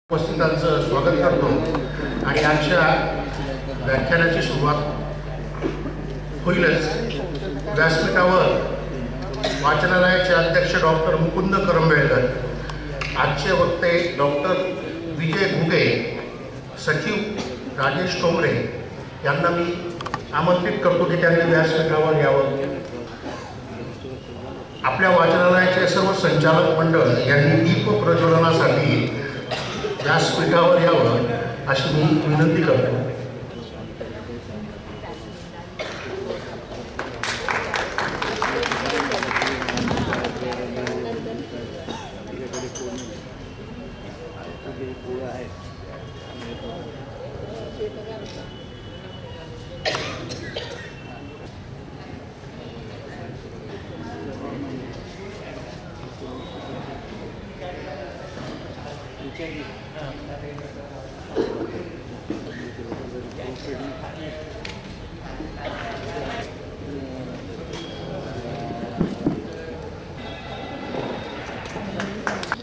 उपस्थितांचं स्वागत करतो आणि आजच्या व्याख्यानाची सुरुवात होईलच। व्यासपीठावर वाचनालयाचे अध्यक्ष डॉक्टर मुकुंद करंबेळकर, आजचे वक्ते डॉक्टर विजय घुगे, सचिव राजेश टोमरे यांना मी आमंत्रित करतो की त्यांनी व्यासपीठावर यावं। आपल्या वाचनालयाचे सर्व संचालक मंडळ यांनी दीप प्रज्वलनासाठी व्यासपीठावर यावं अशी मी विनंती करतो।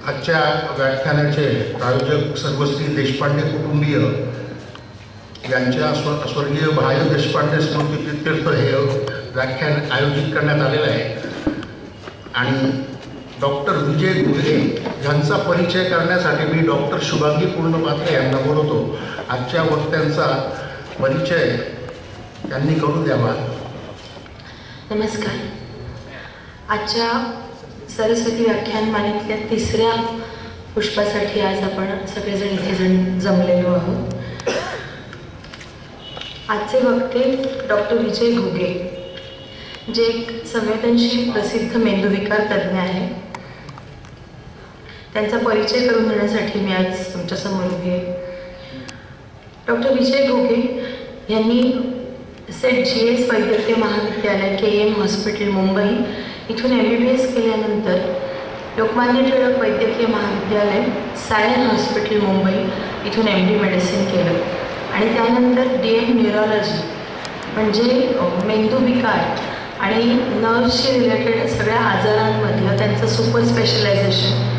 आजच्या व्याख्यानाचे प्रायोजक सर्वश्री देशपांडे कुटुंबीय यांच्या स्वर्गीय भाय देशपांडे स्मृतिप्रीत्यर्थ हे व्याख्यान आयोजित करण्यात आलेलं आहे आणि डॉक्टर विजय घुगे यांचा परिचय करण्यासाठी मी डॉक्टर शुभांगी पूर्णपात्रे यांना बोलवतो। आजच्या वक्त्यांचा परिचय त्यांनी करून द्यावा। नमस्कार। आजच्या सरस्वती व्याख्यानमालेतल्या तिसऱ्या पुष्पासाठी आज आपण सगळेजण इथे जमलेलो आहोत। आजचे वक्ते डॉक्टर विजय घुगे, जे एक संवेदनशील प्रसिद्ध मेंदूविकार तज्ज्ञ आहे। त्यांचा परिचय करून देण्यासाठी मी आज तुमच्यासमोर उभी आहे। डॉक्टर विजय घुगे यांनी सेट GS वैद्यकीय महाविद्यालय KM हॉस्पिटल मुंबई इथून MBBS केल्यानंतर लोकमान्य टिळक वैद्यकीय महाविद्यालय सायन हॉस्पिटल मुंबई इथून MD मेडिसिन केलं आणि त्यानंतर DM न्यूरोलॉजी म्हणजे मेंदूविकार आणि नर्व्हशी रिलेटेड सगळ्या आजारांमधलं त्यांचं सुपर स्पेशलायझेशन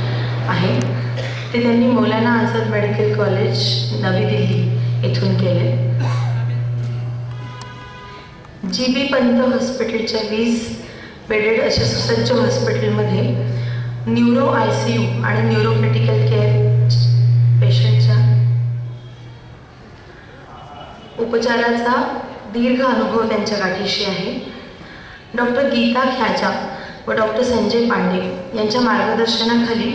आहे ते त्यांनी मौलाना आझाद मेडिकल कॉलेज नवी दिल्ली येथून केले। GB पंत हॉस्पिटलच्या 20 बेडेड अशा सुसज्ज हॉस्पिटलमध्ये न्यूरो ICU आणि न्यूरो क्रिटिकल केअर पेशंटच्या उपचाराचा दीर्घ अनुभव त्यांच्या गाठीशी आहे। डॉक्टर गीता ख्याजा व डॉक्टर संजय पांडे यांच्या मार्गदर्शनाखाली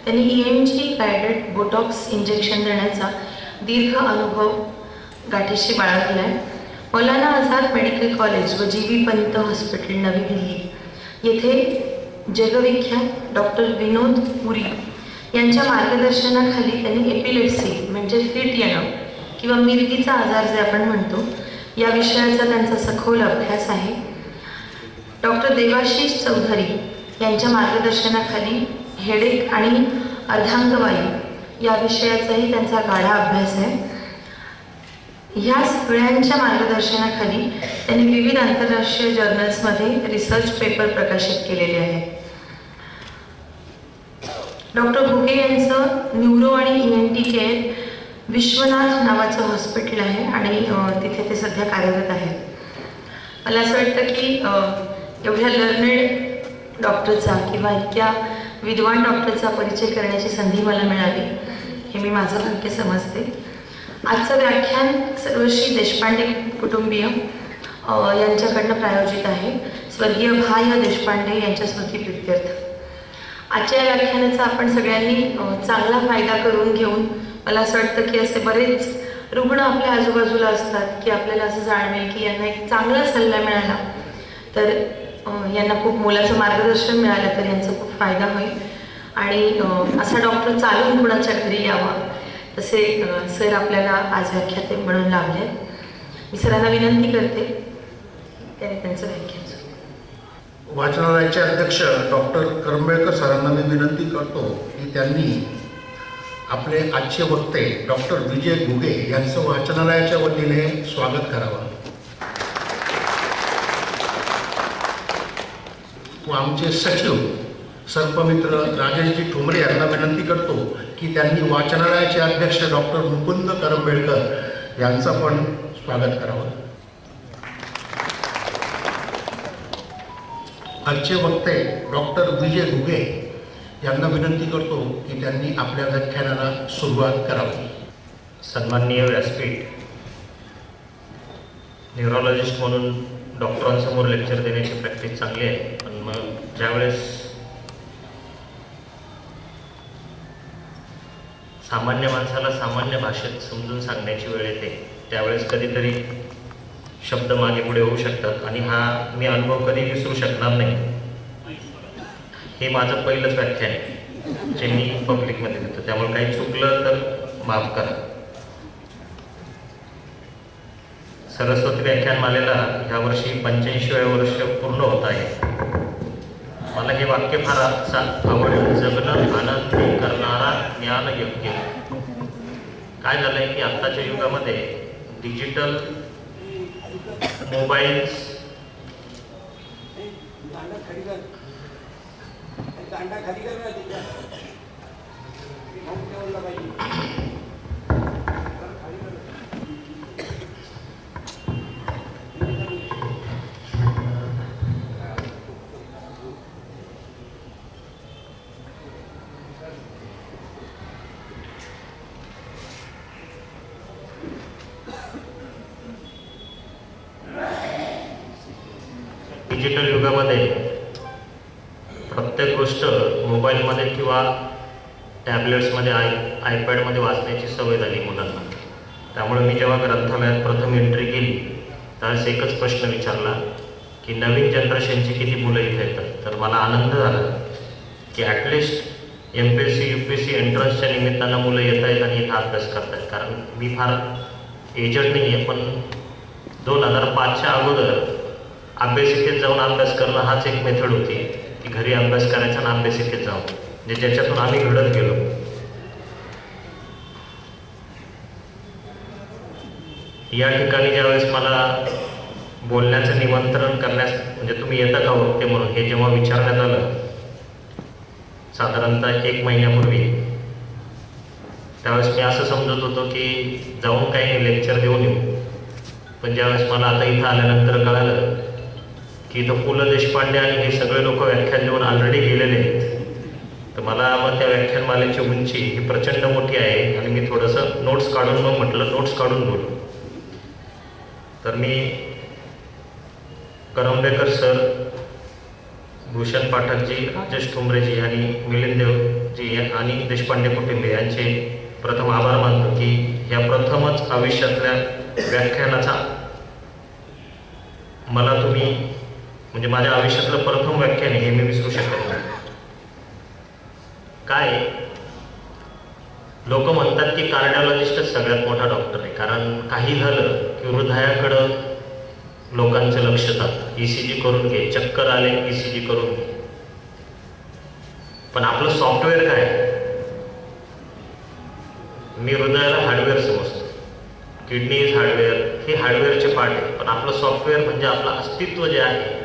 त्यांनी EMG गायडेड बोटॉक्स इंजेक्शन देण्याचा दीर्घ अनुभव गाठीशी बाळगला आहे। मौलाना आझाद मेडिकल कॉलेज व GB पंत हॉस्पिटल नवी दिल्ली येथे जगविख्यात डॉक्टर विनोद पुरी यांच्या मार्गदर्शनाखाली त्यांनी एपिलेप्सी म्हणजे फिट येणं किंवा मिरगीचा आजार जे आपण म्हणतो या विषयाचा त्यांचा सखोल अभ्यास आहे। डॉक्टर देवाशीष चौधरी यांच्या मार्गदर्शनाखाली हेडेक आणि अर्धांगवायू या विषयाचाही त्यांचा गाढा अभ्यास आहे। ह्या सगळ्यांच्या मार्गदर्शनाखाली त्यांनी विविध आंतरराष्ट्रीय जर्नल्समध्ये रिसर्च पेपर प्रकाशित केलेले आहेत। डॉक्टर घुगे यांचं न्यूरो आणि ENT केअर विश्वनाथ नावाचं हॉस्पिटल आहे आणि तिथे ते सध्या कार्यरत आहेत। मला असं वाटतं की एवढ्या लर्नेड डॉक्टरचा किंवा इतक्या विद्वान डॉक्टरचा परिचय करण्याची संधी मला मिळाली हे मी माझं भाग्य समजते। आजचं व्याख्यान सर्वश्री देशपांडे कुटुंबीय यांच्याकडनं प्रायोजित आहे, स्वर्गीय भाय देशपांडे यांच्या स्मृतिप्रीत्यर्थ। आजच्या व्याख्यानाचा आपण सगळ्यांनी चांगला फायदा करून घेऊन, मला असं वाटतं की असे बरेच रुग्ण आपल्या आजूबाजूला असतात की आपल्याला असं जाणवेल की यांना एक चांगला सल्ला मिळाला तर यांना खूप मोलाचं मार्गदर्शन मिळालं तर यांचा खूप फायदा होईल आणि असा डॉक्टर चालून कुणाच्या घरी यावा तसे सर आपल्याला आज व्याख्याते म्हणून लाभले। मी सरांना विनंती करते त्याने त्यांचं व्याख्यान सुरू। वाचनालयाचे अध्यक्ष डॉक्टर करंबेळकर सरांना मी विनंती करतो की त्यांनी आपले आजचे वक्ते डॉक्टर विजय घुगे यांचं वाचनालयाच्या वतीने स्वागत करावं व आमचे सचिव सर्पमित्र राजेशजी ठोंबरे यांना विनंती करतो की की त्यांनी वाचनालयाचे अध्यक्ष डॉक्टर मुकुंद करंबेळकर यांचं पण स्वागत करावं. आजचे वक्ते डॉक्टर विजय घुगे यांना विनंती करतो की त्यांनी आपल्या व्याख्यानाला सुरुवात करावी. सन्माननीय व्यासपीठ, न्यूरोलॉजिस्ट म्हणून डॉक्टरांसमोर लेक्चर देण्याची प्रॅक्टिस चांगली आहे, पण मग ज्यावेळेस सामान्य माणसाला सामान्य भाषेत समजून सांगण्याची वेळ येते त्यावेळेस कधीतरी शब्द मागे पुढे होऊ शकतात आणि हा मी अनुभव कधी विसरू शकणार नाही. हे माझं पहिलंच व्याख्यान आहे जे मी पब्लिकमध्ये देतो, त्यामुळे काही चुकलं तर माफ करा. सरस्वती व्याख्यानमालेला ह्यावर्षी 85वे वर्ष पूर्ण होत आहे. मला हे वाक्य फार आवडलं, जगणं आनंदी करणारा ज्ञान यज्ञ. काय झालंय की आत्ताच्या युगामध्ये डिजिटल मोबाईल्स डिजिटल युगामध्ये प्रत्येक गोष्ट मोबाईलमध्ये किंवा टॅबलेट्समध्ये आयपॅडमध्ये वाचण्याची सवय झाली मुलांना. त्यामुळे मी जेव्हा ग्रंथालयात प्रथम एंट्री केली त्यावेळेस एकच प्रश्न विचारला की नवीन जनरेशनची किती मुलं इथे येतात. तर मला आनंद झाला की ॲटलिस्ट MPSC UPSC एंट्रन्सच्या निमित्तानं मुलं येत आहेत आणि इथं अभ्यास करत आहेत. कारण मी फार एजड नाही आहे, पण 2005च्या अगोदर अभ्यासिकेत जाऊन अभ्यास करणं हाच एक मेथड होती की घरी अभ्यास करायचा आणि अभ्यासिकेत जाऊन, म्हणजे ज्याच्यातून आम्ही घडत गेलो. या ठिकाणी ज्यावेळेस मला बोलण्याचं निमंत्रण करण्यास म्हणजे तुम्ही येता का होते म्हणून हे जेव्हा विचारण्यात आलं साधारणतः 1 महिन्यापूर्वी, त्यावेळेस मी असं समजत होतो की जाऊन काही लेक्चर देऊन येऊ. पण ज्यावेळेस मला आता इथं आल्यानंतर कळालं की इथं पु ल देशपांडे आणि हे सगळे लोक व्याख्यान देऊन ऑलरेडी गेलेले आहेत, तर मला मग त्या व्याख्यानमालेची उंची ही प्रचंड मोठी आहे आणि मी थोडंसं नोट्स काढून मग म्हटलं नोट्स काढून बोलू. तर मी करंबेकर सर, भूषण पाठकजी, राजेश ठोंबरेजी आणि मिलिंद देवजी आणि देशपांडे कुटुंबे यांचे प्रथम आभार मानतो की ह्या प्रथमच आयुष्यातल्या व्याख्यानाचा मला तुम्ही म्हणजे माझ्या आयुष्यातलं प्रथम व्याख्यान हे मी विसरू शकत नाही. काय लोक म्हणतात की कार्डिओलॉजिस्टच सगळ्यात मोठा डॉक्टर आहे, कारण काही झालं की हृदयाकडं लोकांचं लक्ष जातं. ECG करून घे, चक्कर आले ECG करून घे. पण आपलं सॉफ्टवेअर काय? मी हृदयाला हार्डवेअर समजतो, किडनी इज हार्डवेअर, हे हार्डवेअरचे पार्ट आहे. पण आपलं सॉफ्टवेअर म्हणजे आपलं अस्तित्व जे आहे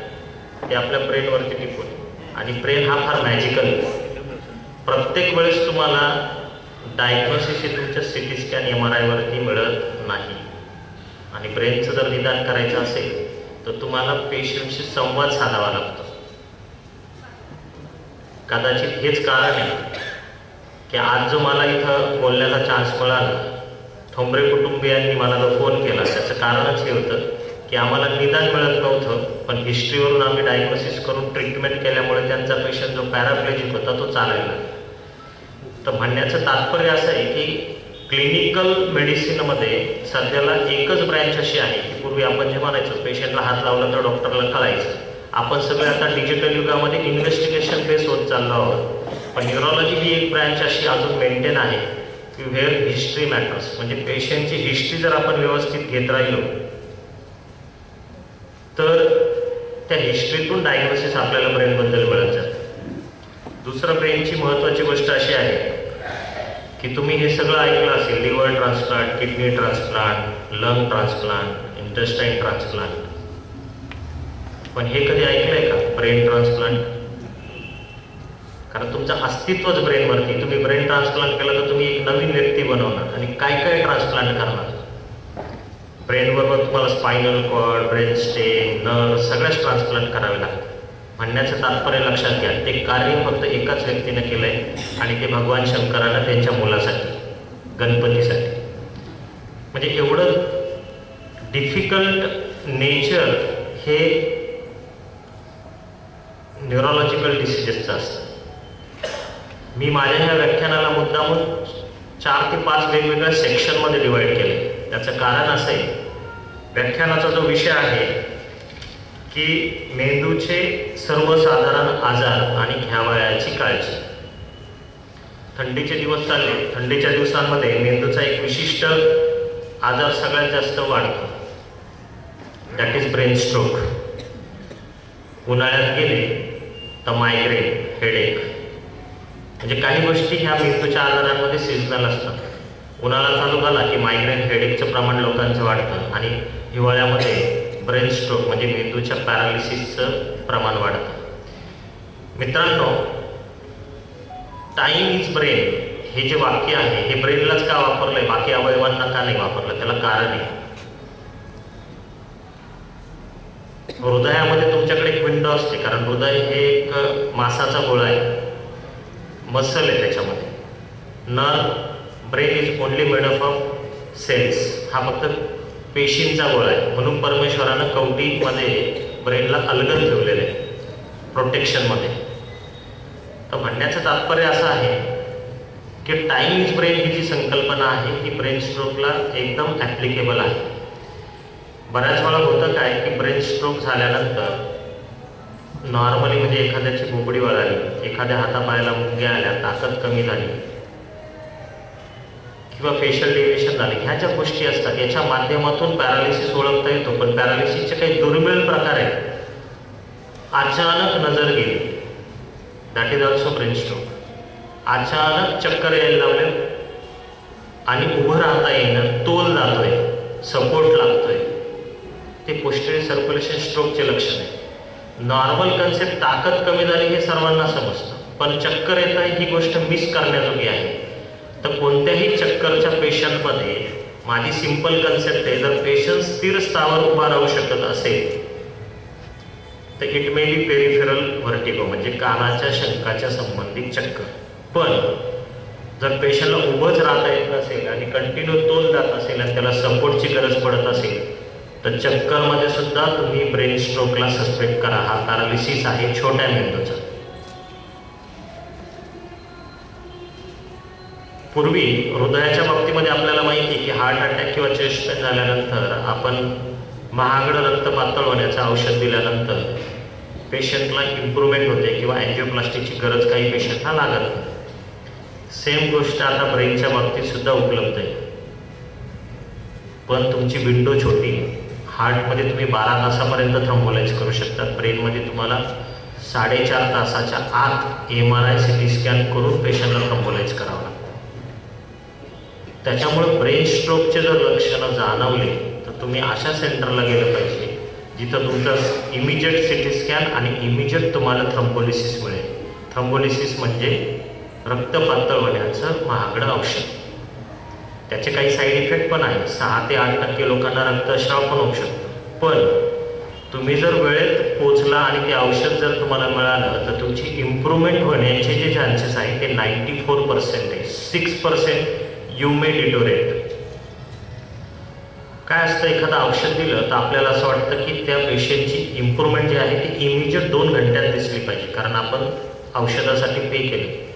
ते आपल्या ब्रेनवरती टिकून, आणि ब्रेन हा फार मॅजिकल आहे. प्रत्येक वेळेस तुम्हाला डायग्नोसिस हे तुमच्या CT स्कॅन MRI वरती मिळत नाही. आणि ब्रेनचं जर निदान करायचं असेल तर तुम्हाला पेशंटशी संवाद साधावा लागतो. कदाचित हेच कारण आहे की आज जो मला इथं बोलण्याचा चान्स मिळाला, ठोंबरे कुटुंबियांनी मला जो फोन केला त्याचं कारणच हे होतं की आम्हाला निदान मिळत नव्हतं, पण हिस्ट्रीवरून आम्ही डायग्नोसिस करून ट्रीटमेंट केल्यामुळे त्यांचा पेशंट जो पॅराप्लेजिक होता तो चालायला. तर म्हणण्याचं तात्पर्य असं आहे की क्लिनिकल मेडिसिनमध्ये सध्याला एकच ब्रँच अशी आहे की पूर्वी आपण जे म्हणायचो पेशंटला हात लावला तर डॉक्टरला कळायचं. आपण सगळे आता डिजिटल युगामध्ये इन्व्हेस्टिगेशन बेस होत चाललो आहोत. पण न्यूरोलॉजी ही एक ब्रँच अशी अजून मेंटेन आहे की व्हेअर हिस्ट्री मॅटर्स. म्हणजे पेशंटची हिस्ट्री जर आपण व्यवस्थित घेत राहिलो तर त्या हिस्ट्रीतून डायग्नोसिस आपल्याला ब्रेनबद्दल मिळत जातं. दुसरं ब्रेनची महत्त्वाची गोष्ट अशी आहे की तुम्ही हे सगळं ऐकलं असेल, liver transplant, kidney transplant, lung transplant, intestine transplant. पण हे कधी ऐकलंय का ब्रेन ट्रान्सप्लांट? कारण तुमचं अस्तित्वच ब्रेनवरती. तुम्ही ब्रेन ट्रान्सप्लांट केलं तर तुम्ही एक नवीन व्यक्ती बनवणार आणि काय काय ट्रान्सप्लांट करणार. ब्रेनबरोबर तुम्हाला spinal cord, brain stem, nerve सगळ्याच ट्रान्सप्लांट करावे लागतात. म्हणण्याचं तात्पर्य लक्षात घ्या, ते कार्य फक्त एकाच व्यक्तीने केलं आहे आणि ते भगवान शंकरानं त्यांच्या मुलासाठी, गणपतीसाठी. म्हणजे एवढं डिफिकल्ट नेचर हे न्यूरोलॉजिकल डिसिजेसचं असतं. मी माझ्या ह्या व्याख्यानाला मुद्दामून 4 ते 5 वेगवेगळ्या सेक्शनमध्ये डिवाईड केले. त्याचं कारण असं आहे, व्याख्यानाचा जो विषय आहे की मेंदूचे सर्वसाधारण आजार आणि घ्यावयाची काळजी. थंडीचे दिवस चालले, थंडीच्या दिवसांमध्ये मेंदूचा एक विशिष्ट आजार सगळ्यात जास्त वाढतो, दॅट इज ब्रेन स्ट्रोक. उन्हाळ्यात गेले तर मायग्रेन, हेडेक. म्हणजे काही गोष्टी ह्या मेंदूच्या आजारांमध्ये सीझनल असतात. उन्हाळा चालू झाला की मायग्रेन, हेडेकचं प्रमाण लोकांचं वाढतं आणि हिवाळ्यामध्ये ब्रेन स्ट्रोक म्हणजे मेंदूच्या पॅरालिसिसचं प्रमाण वाढतं. मित्रांनो, टाईम इज ब्रेन हे जे वाक्य आहे हे ब्रेनलाच का वापरलंय, बाकी अवयवांना का नाही वापरलं? त्याला कारण आहे. हृदयामध्ये तुमच्याकडे एक विंडो असते, कारण हृदय हे एक मांसाचा गोळा आहे, मसल आहे त्याच्यामध्ये. Brain is only made of cells. हा फक्त पेशींचा गोळा आहे. म्हणून परमेश्वरानं कवटीमध्ये ब्रेनला अलगद ठेवलेलं आहे, प्रोटेक्शनमध्ये. तर म्हणण्याचं तात्पर्य असं आहे की टाईम इज ब्रेन ही जी संकल्पना आहे ही ब्रेन स्ट्रोकला एकदम ॲप्लिकेबल आहे. बऱ्याच वेळा होतं काय की ब्रेन स्ट्रोक झाल्यानंतर नॉर्मली म्हणजे एखाद्याची बोबडी वळाली, एखाद्या हातापायाला मुंग्या आल्या, ताकद कमी झाली किंवा फेशियल डेव्हिएशन झाले, ह्या ज्या गोष्टी असतात याच्या माध्यमातून पॅरालिसिस ओळखता येतो. पण पॅरालिसिसचे काही दुर्मिळ प्रकार आहेत. अचानक नजर गेली, that is also brain stroke. अचानक चक्कर यायला लागले आणि उभं राहता येणं, तोल जातोय, सपोर्ट लागतोय, ते पोस्टेरियर सर्क्युलेशन स्ट्रोकचे लक्षण आहे. नॉर्मल कन्सेप्ट ताकद कमी झाली हे सर्वांना समजतं, पण चक्कर येत आहे ही गोष्ट मिस करण्याजोगी आहे. तर कोणत्याही चक्करच्या पेशंटमध्ये माझी सिंपल कन्सेप्ट आहे, जर पेशंट स्थिर स्थावर उभा राहू शकत असेल तर it may be peripheral vertigo म्हणजे कानाच्या शंकाच्या संबंधित चक्कर. पण जर पेशंटला उभंच राहता येत नसेल आणि कंटिन्यू तोल जात असेल आणि त्याला सपोर्टची गरज पडत असेल तर चक्करमध्ये सुद्धा तुम्ही ब्रेन स्ट्रोकला सस्पेक्ट करा. हा पॅरालिसिस आहे छोट्या मेंदूचा. पूर्वी हृदयाच्या बाबतीमध्ये आपल्याला माहिती आहे की हार्ट अटॅक किंवा चेस्ट पेन झाल्यानंतर आपण महागडं रक्त पातळ होण्याचं औषध दिल्यानंतर पेशंटला इम्प्रूव्हमेंट होते किंवा अँजिओप्लास्टीची गरज काही पेशंटला लागत नाही. सेम गोष्ट आता ब्रेनच्या बाबतीत सुद्धा उपलब्ध आहे. पण तुमची विंडो छोटी. हार्टमध्ये तुम्ही 12 तासापर्यंत थ्रोम्बोलाइज करू शकता. ब्रेनमध्ये तुम्हाला 4.5 तासाच्या आत MRI CT स्कॅन करून पेशंटला थ्रोम्बोलाइज करावं लागतं. त्याच्यामुळे ब्रेन स्ट्रोकचे जर लक्षणं जाणवले तर तुम्ही अशा सेंटरला गेलं पाहिजे जिथं तुमचं इमिजिएट CT स्कॅन आणि इमिजिएट तुम्हाला थ्रोम्बोलिसिस मिळेल. थ्रोम्बोलिसिस म्हणजे रक्त पातळ होण्याचं महागडं औषध. त्याचे काही साईड इफेक्ट पण आहे. 6 ते 8% लोकांना रक्तस्राव पण होऊ शकतो. पण तुम्ही जर वेळेत पोचला आणि ते औषध जर तुम्हाला मिळालं तर तुमची इम्प्रूव्हमेंट होण्याचे जे चान्सेस आहे ते 94% आहे. 6% यू मे डिटोरेट. काय असतं, एखादं औषध दिलं तर आपल्याला असं वाटतं की त्या पेशंटची इम्प्रूव्हमेंट जी आहे ती इमिजिएट 2 घंट्यात दिसली पाहिजे, कारण आपण औषधासाठी पे केले.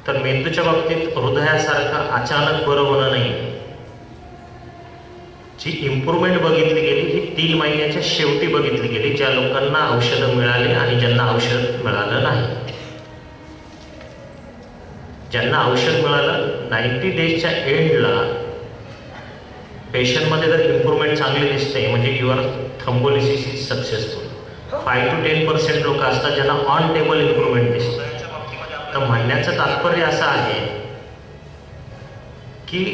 तर मेंदूच्या बाबतीत हृदयासारखं अचानक बरं होणं नाही. जी इम्प्रूव्हमेंट बघितली गेली ही 3 महिन्याच्या शेवटी बघितली गेली, ज्या लोकांना औषधं मिळाले आणि ज्यांना औषध मिळालं नाही. ज्यांना औषध मिळालं 90 डेजच्या एंडला पेशंटमध्ये जर इम्प्रूव्हमेंट चांगली दिसते म्हणजे your thrombolysis is successful. 5 to 10% लोक असतात ज्यांना ऑन टेबल इम्प्रूव्हमेंट दिसते. तर म्हणण्याचं तात्पर्य असं आहे की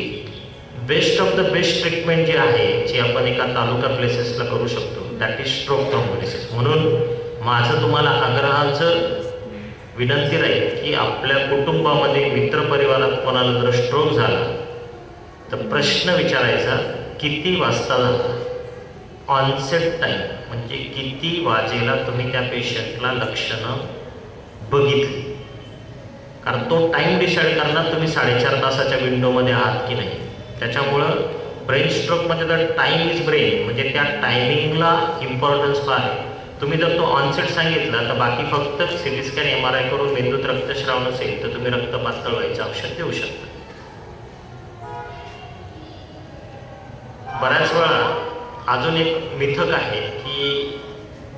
best of the best treatment जी आहे जी आपण एका तालुका प्लेसेसला करू शकतो दॅट इज स्ट्रोक थ्रोम्बोलिसिस. म्हणून माझं तुम्हाला आग्रहाचं विनंती राहील की आपल्या कुटुंबामध्ये मित्रपरिवारात कोणाला जर स्ट्रोक झाला तर प्रश्न विचारायचा किती वाजता झाला, ऑनसेट टाईम म्हणजे किती वाजेला तुम्ही त्या पेशंटला लक्षणं बघितली, कारण तो टाईम डिसाईड करणार तुम्ही 4.5 तासाच्या विंडोमध्ये आहात की नाही. त्याच्यामुळं ब्रेन स्ट्रोकमध्ये जर टाईम इज ब्रेन म्हणजे त्या टायमिंगला इम्पॉर्टन्स फार आहे. तुम्ही जर तो ऑनसेट सांगितला तर बाकी फक्त CT स्कॅन MRI करून मेंदूत रक्तस्राव नसेल तर तुम्ही रक्त पातळ व्हायचं औषध देऊ शकता. बऱ्याच वेळा अजून एक मिथक आहे की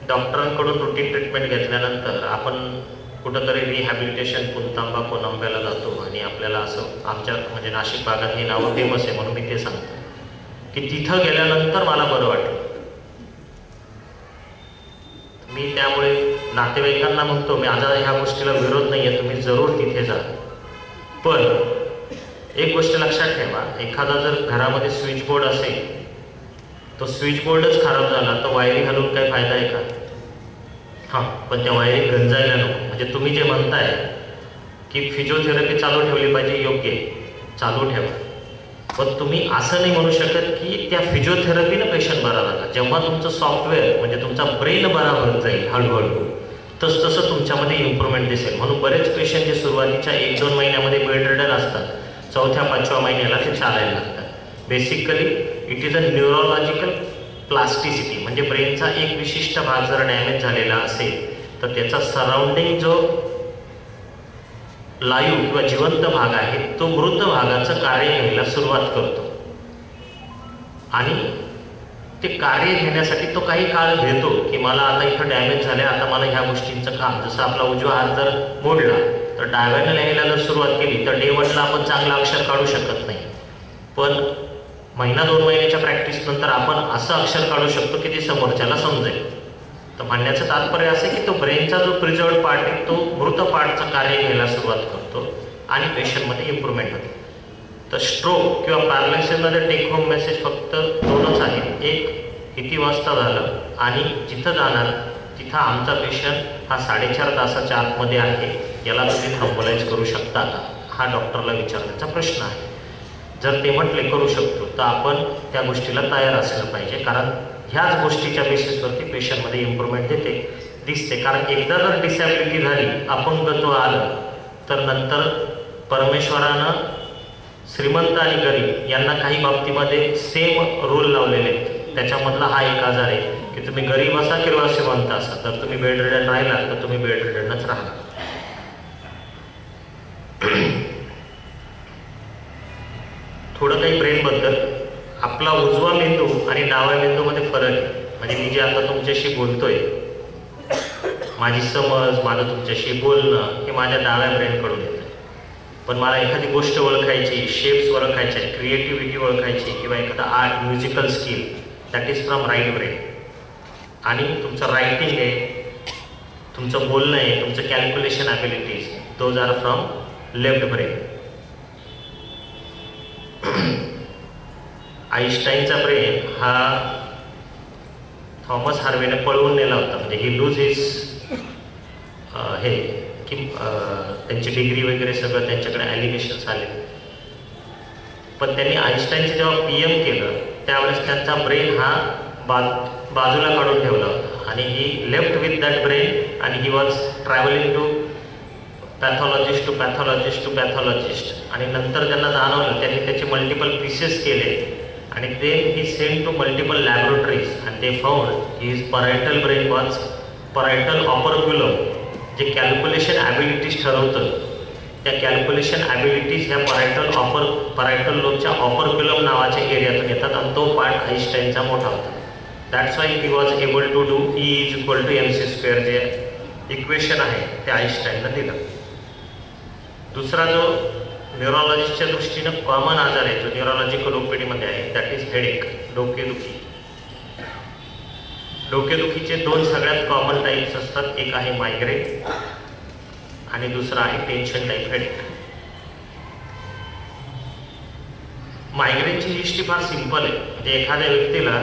डॉक्टरांकडून रुटीन ट्रीटमेंट घेतल्यानंतर आपण कुठंतरी रिहॅबिलिटेशन पुणतांबा कोलंब्याला जातो आणि आपल्याला असं आमच्या म्हणजे नाशिक भागात ही नावं फेमस आहे म्हणून मी ते सांगतो की तिथं गेल्यानंतर मला बरं वाटलं. मी त्यामुळे नातेवाईकांना म्हणतो मी आता ह्या गोष्टीला विरोध नाही आहे, तुम्ही जरूर तिथे जा. पण एक गोष्ट लक्षात ठेवा, एखादा जर घरामध्ये स्विच बोर्ड असेल तो स्विच बोर्डच खराब झाला तर वायरी घालून काही फायदा आहे का? हां, पण त्या वायरी गंजायला नको. म्हणजे तुम्ही जे म्हणताय की फिजिओथेरपी चालू ठेवली पाहिजे, योग्य चालू ठेवा, पण तुम्ही असं नाही म्हणू शकत की त्या फिजिओथेरपीनं पेशंट बरा झाला. जेव्हा तुमचं सॉफ्टवेअर म्हणजे तुमचा ब्रेन बरा होत जाईल हळूहळू तसं तुमच्यामध्ये इम्प्रूव्हमेंट दिसेल. म्हणून बरेच पेशंट जे सुरुवातीच्या 1-2 महिन्यामध्ये बेड रिडर असतात, 4थ्या-5व्या महिन्याला ते चालायला लागतात. Basically it is a neurological plasticity म्हणजे ब्रेनचा एक विशिष्ट भाग जर डॅमेज झालेला असेल तर त्याचा सराउंडिंग जो लाईव्ह किंवा जिवंत भाग आहे तो मृत भागाचं कार्य घ्यायला सुरुवात करतो आणि ते कार्य घेण्यासाठी तो काही काळ घेतो की मला आता इथं डॅमेज झाले, आता मला ह्या गोष्टींचं काम. जसं आपला उजवा हात जर मोडला तर डाव्यानं लिहायला जर सुरुवात केली तर डे 1ला आपण चांगलं अक्षर काढू शकत नाही, पण 1-2 महिन्याच्या प्रॅक्टिस नंतर आपण असं अक्षर काढू शकतो की ते समोरच्याला समजेल. तर म्हणण्याचं तात्पर्य असं की तो ब्रेनचा जो प्रिझर्व्ड पार्ट आहे तो मृत पार्टचं कार्य घ्यायला सुरुवात करतो आणि पेशंटमध्ये इम्प्रूव्हमेंट होते. तर स्ट्रोक किंवा पॅरालिसिसमध्ये टेक होम मेसेज फक्त 2च आहेत. एक, किती वाजता झालं आणि जिथं जाणार तिथं आमचा पेशंट हा 4.5 तासाच्या आतमध्ये आहे, याला तुम्ही थ्रोम्बोलाइज करू शकता का, हा डॉक्टरला विचारण्याचा प्रश्न आहे. जर ते म्हटले करू शकतो तर आपण त्या गोष्टीला तयार असलं पाहिजे, कारण ह्याच गोष्टीच्या बेसिसवरती पेशंटमध्ये इम्प्रूव्हमेंट दिसते. कारण एकदा जर डिसॅबिलिटी झाली, अपंगत्व आलं तर नंतर परमेश्वरानं श्रीमंत आणि गरीब यांना काही बाबतीमध्ये सेम रूल लावलेले आहेत. त्याच्यामधला हा एक आजार आहे की तुम्ही गरीब असा किंवा श्रीमंत असा, तर तुम्ही बेड रिडन राहिला तर तुम्ही बेड रिडनच राहा. थोडं काही ब्रेनबद्दल, आपला उजवा मेंदू आणि डाव्या मेंदूमध्ये फरक आहे. म्हणजे मी जे आता तुमच्याशी बोलतोय, माझी समज, माझं तुमच्याशी बोलणं हे माझ्या डाव्या ब्रेनकडून येतं. पण मला एखादी गोष्ट ओळखायची, शेप्स ओळखायचे, क्रिएटिव्हिटी ओळखायची किंवा एखादा art, musical skill, that is from right brain. आणि तुमचं रायटिंग आहे, तुमचं बोलणं आहे, तुमचं calculation abilities, those are from left brain. आईन्स्टाईनचा ब्रेन हा थॉमस हार्वेने पळवून नेला होता. म्हणजे ही लूज हिज हे की त्यांची डिग्री वगैरे सगळं त्यांच्याकडे ॲलिगेशन्स आले. पण त्यांनी आईन्स्टाईनचं जेव्हा PM केलं त्यावेळेस त्यांचा ब्रेन हा बाजूला काढून ठेवला होता आणि he left with that brain आणि he was travelling to pathologist to pathologist to pathologist. आणि नंतर त्यांना जाणवलं, त्यांनी त्याचे मल्टिपल पीसेस केले आणि then he send to multiple laboratories and they found his parietal brain was parietal operculum, जे कॅल्क्युलेशन ॲबिलिटीज ठरवतं. त्या कॅल्क्युलेशन ॲबिलिटीज ह्या परायटल लोबच्या ऑपरक्युलम नावाच्या एरियातून येतात आणि तो पार्ट आईन्स्टाईनचा मोठा होता. That's why he was able to do E=mc², जे इक्वेशन आहे ते आईन्स्टाईननं दिलं. दुसरा जो न्यूरोलॉजिस्टच्या दृष्टीनं कॉमन आजार आहे, जो न्यूरोलॉजिकल OPDमध्ये आहे, दॅट इज हेडेक, डोकेदुखी. डोकेदुखीचे 2 सगळ्यात कॉमन टाईप्स असतात. एक आहे मायग्रेन आणि दुसरा आहे टेन्शन टाईप हेडेक. मायग्रेनची हिस्ट्री फार सिंपल आहे. म्हणजे एखाद्या व्यक्तीला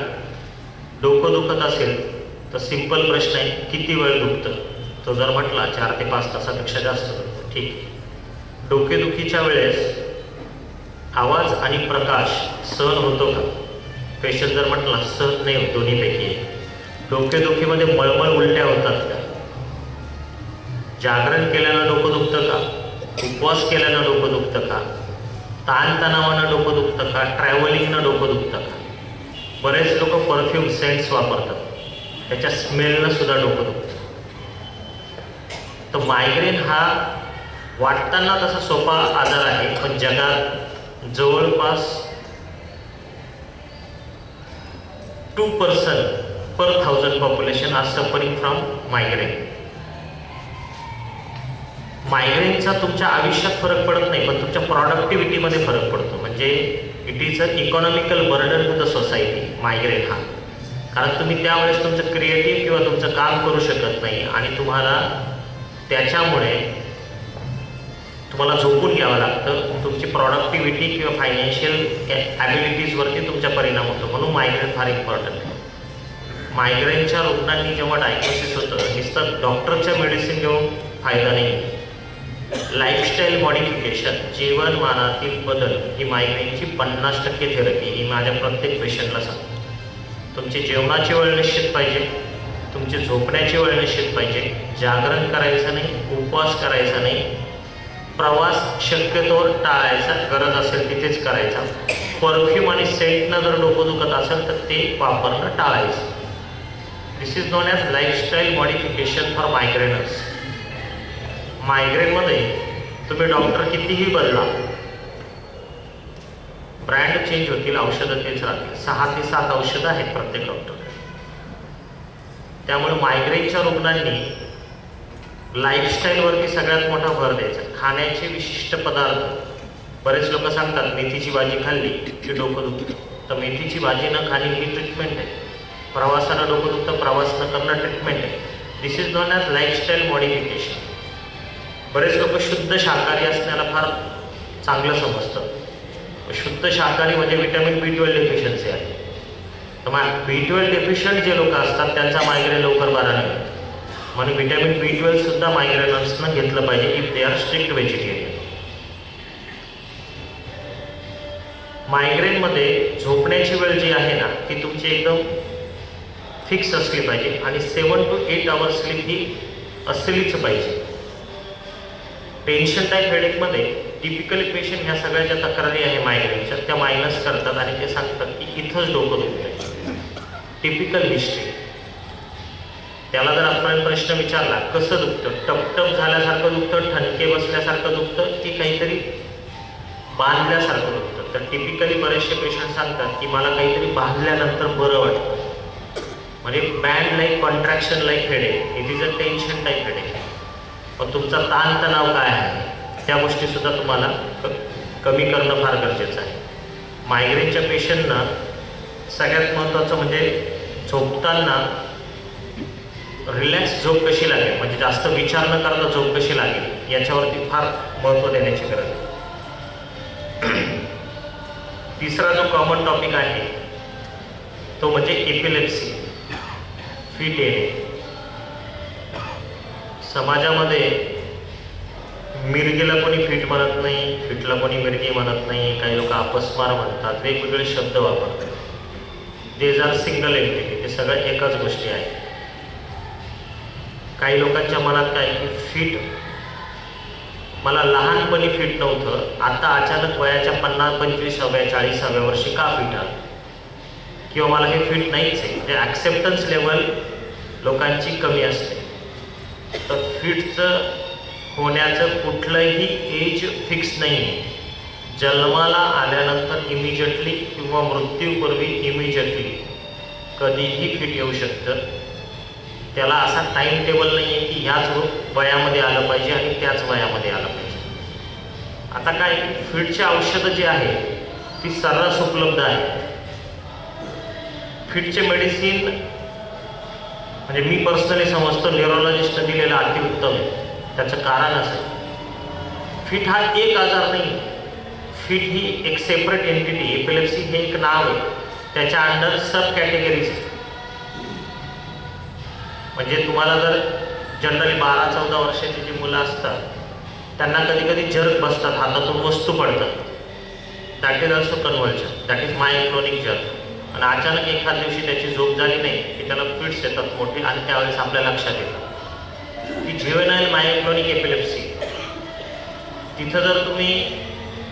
डोकं दुखत असेल तर सिंपल प्रश्न आहे, किती वेळ दुखतं, तो जर म्हटला 4 ते 5 तासापेक्षा जास्त करतो, ठीक आहे. डोकेदुखीच्या वेळेस आवाज आणि प्रकाश सहन होतो का? पेशंट जर म्हटला सहन नाही होत, दोन्हीपैकी. डोकेदुखीमध्ये मळमळ उलट्या होतात का? जागरण केल्यानं डोकं दुखतं का? उपवास केल्यानं डोकं दुखतं का? ताणतणावानं डोकं दुखतं का? ट्रॅव्हलिंगनं डोकं दुखतं का? बरेच लोक परफ्यूम सेंट्स वापरतात, त्याच्या स्मेलनं सुद्धा डोकं दुखतं. तर मायग्रेन हा वाटताना तसा सोपा आजार आहे, पण जगात जवळपास 2% per 1000 population are suffering from migraine. मायग्रेनचा तुमच्या आयुष्यात फरक पडत नाही, पण तुमच्या प्रॉडक्टिव्हिटीमध्ये फरक पडतो. म्हणजे it is a economical burden to the society, migraine हा. कारण तुम्ही त्यावेळेस तुमचं क्रिएटिव्ह किंवा तुमचं काम करू शकत नाही आणि तुम्हाला त्याच्यामुळे तुम्हाला झोपून घ्यावं लागतं. तुमची प्रॉडक्टिव्हिटी किंवा फायनान्शियल ॲबिलिटीजवरती तुमचा परिणाम होतो. म्हणून मायग्रेन फार इम्पॉर्टंट आहे. मायग्रेनच्या रुग्णांनी जेव्हा डायग्नोसिस होतं, नुसतं डॉक्टरच्या मेडिसिन घेऊन फायदा नाही. लाईफस्टाईल मॉडिफिकेशन, जीवनमानातील बदल ही मायग्रेनची 50% थेरपी ही माझ्या प्रत्येक पेशंटला सांगतो. तुमची जेवणाची वेळ निश्चित पाहिजे, तुमची झोपण्याची वेळ निश्चित पाहिजे, जागरण करायचं नाही, उपवास करायचा नाही, प्रवास शक्यतोवर टाळायचा, गरज असेल तिथेच करायचा. परफ्यूम आणि सेंटनं जर डोकं दुखत असेल तर ते वापरणं टाळायचं. This is known as lifestyle modification for migraineurs. मायग्रेनमध्ये तुम्ही डॉक्टर कितीही बदला, ब्रँड चेंज होतील, औषधं तेच राहतील. 6 ते 7 औषधं आहेत प्रत्येक डॉक्टरकडे. त्यामुळे मायग्रेनच्या रुग्णांनी लाईफस्टाईलवरती सगळ्यात मोठा भर द्यायचा. खाण्याचे विशिष्ट पदार्थ, बरेच लोक सांगतात मेथीची भाजी खाल्ली की डोकं दुखतं, तर मेथीची भाजी न खाणे ही ट्रीटमेंट आहे. प्रवासानं डोकं दुखतं, प्रवास न करणं ट्रीटमेंट आहे. This is known as lifestyle modification. बरेच लोक शुद्ध शाकाहारी असण्याला फार चांगलं समजतात. शुद्ध शाकाहारी म्हणजे व्हिटॅमिन B12 डेफिशियन्सी आहे. तर B12 डेफिशियंट जे लोक असतात त्यांचा मायग्रेन लवकर बरा नाही होत. म्हणून व्हिटॅमिन B12 सुद्धा मायग्रेनर्सनं घेतलं पाहिजे if they are strict vegetarian. मायग्रेनमध्ये झोपण्याची वेळ जी आहे ना ती तुमची एकदम फिक्स असली पाहिजे आणि 7 to 8 आवर्स स्लीप ही असलीच पाहिजे. टेन्शन टाईप हेडेकमध्ये टिपिकली पेशंट ह्या सगळ्या ज्या तक्रारी आहे मायग्रेनच्या त्या मायनस करतात आणि ते सांगतात की इथंच डोकं दुखतंय. Typical history. त्याला जर आपण प्रश्न विचारला कसं दुखतं, टपटप झाल्यासारखं दुखतं, ठणके बसल्यासारखं दुखतं की काहीतरी बांधल्यासारखं दुखतं, तर टिपिकली बरेचसे पेशंट सांगतात की मला काहीतरी बांधल्यानंतर बरं वाटतं. म्हणजे band like contraction like headache, it is a tension type headache. पण तुमचा ताणतणाव काय आहे त्या गोष्टीसुद्धा तुम्हाला कमी करणं फार गरजेचं आहे. मायग्रेनच्या पेशंटना सगळ्यात महत्त्वाचं म्हणजे झोपताना रिलॅक्स झोप कशी लागेल, म्हणजे जास्त विचार न करता झोप कशी लागेल याच्यावरती फार महत्त्व देण्याची गरज आहे. तिसरा जो कॉमन टॉपिक आहे तो म्हणजे एपिलेप्सी, फिट येणे. समाजामध्ये मिरगीला कोणी फिट म्हणत नाही, फिटला कोणी मिरगी म्हणत नाही, काही लोक अपस्मार म्हणतात, वेगवेगळे शब्द वापरतात. देज आर सिंगल एंटिटी, ते सगळ्या एकाच गोष्टी आहेत. काही लोकांच्या मनात काय की फिट, मला लहानपणी फिट नव्हतं, आता अचानक वयाच्या 50, 25व्या 40व्या वर्षी का फिट आलं, किंवा मला हे फिट नाहीच आहे. म्हणजे ॲक्सेप्टन्स लेवल लोकांची कमी असते. तर फिटचं होण्याचं कुठलंही एज फिक्स नाही आहे. जन्माला आल्यानंतर इमिजिएटली किंवा मृत्यूपूर्वी इमिजिएटली कधीही फिट येऊ शकतं. त्याला असा टाईम टेबल नाही आहे की ह्याच वयामध्ये आलं पाहिजे आणि त्याच वयामध्ये आलं पाहिजे. आता काय फिटची औषधं जी आहे ती सर्रास उपलब्ध आहे. फिटचे मेडिसिन म्हणजे मी पर्सनली समजतो न्यूरोलॉजिस्टनं दिलेलं अतिउत्तम आहे. त्याचं कारण असं, फिट हा एक आजार नाही, फिट ही एक सेपरेट एंटिटी. एपिलेप्सी हे एक नाव आहे, त्याच्या अंडर सब कॅटेगरीज. म्हणजे तुम्हाला जर जनरली 12-14 वर्षाची जी मुलं असतात त्यांना कधी कधी जर्क बसतात, हातातून वस्तू पडतात. That is also conversion, that is myoclonic jerk. आणि अचानक एखाद दिवशी त्याची झोप झाली नाही की त्याला फिट्स येतात मोठे, आणि त्यावेळेस आपल्या लक्षात येतं की ज्युवेनाईल मायोक्लोनिक एपिलेप्सी. तिथं जर तुम्ही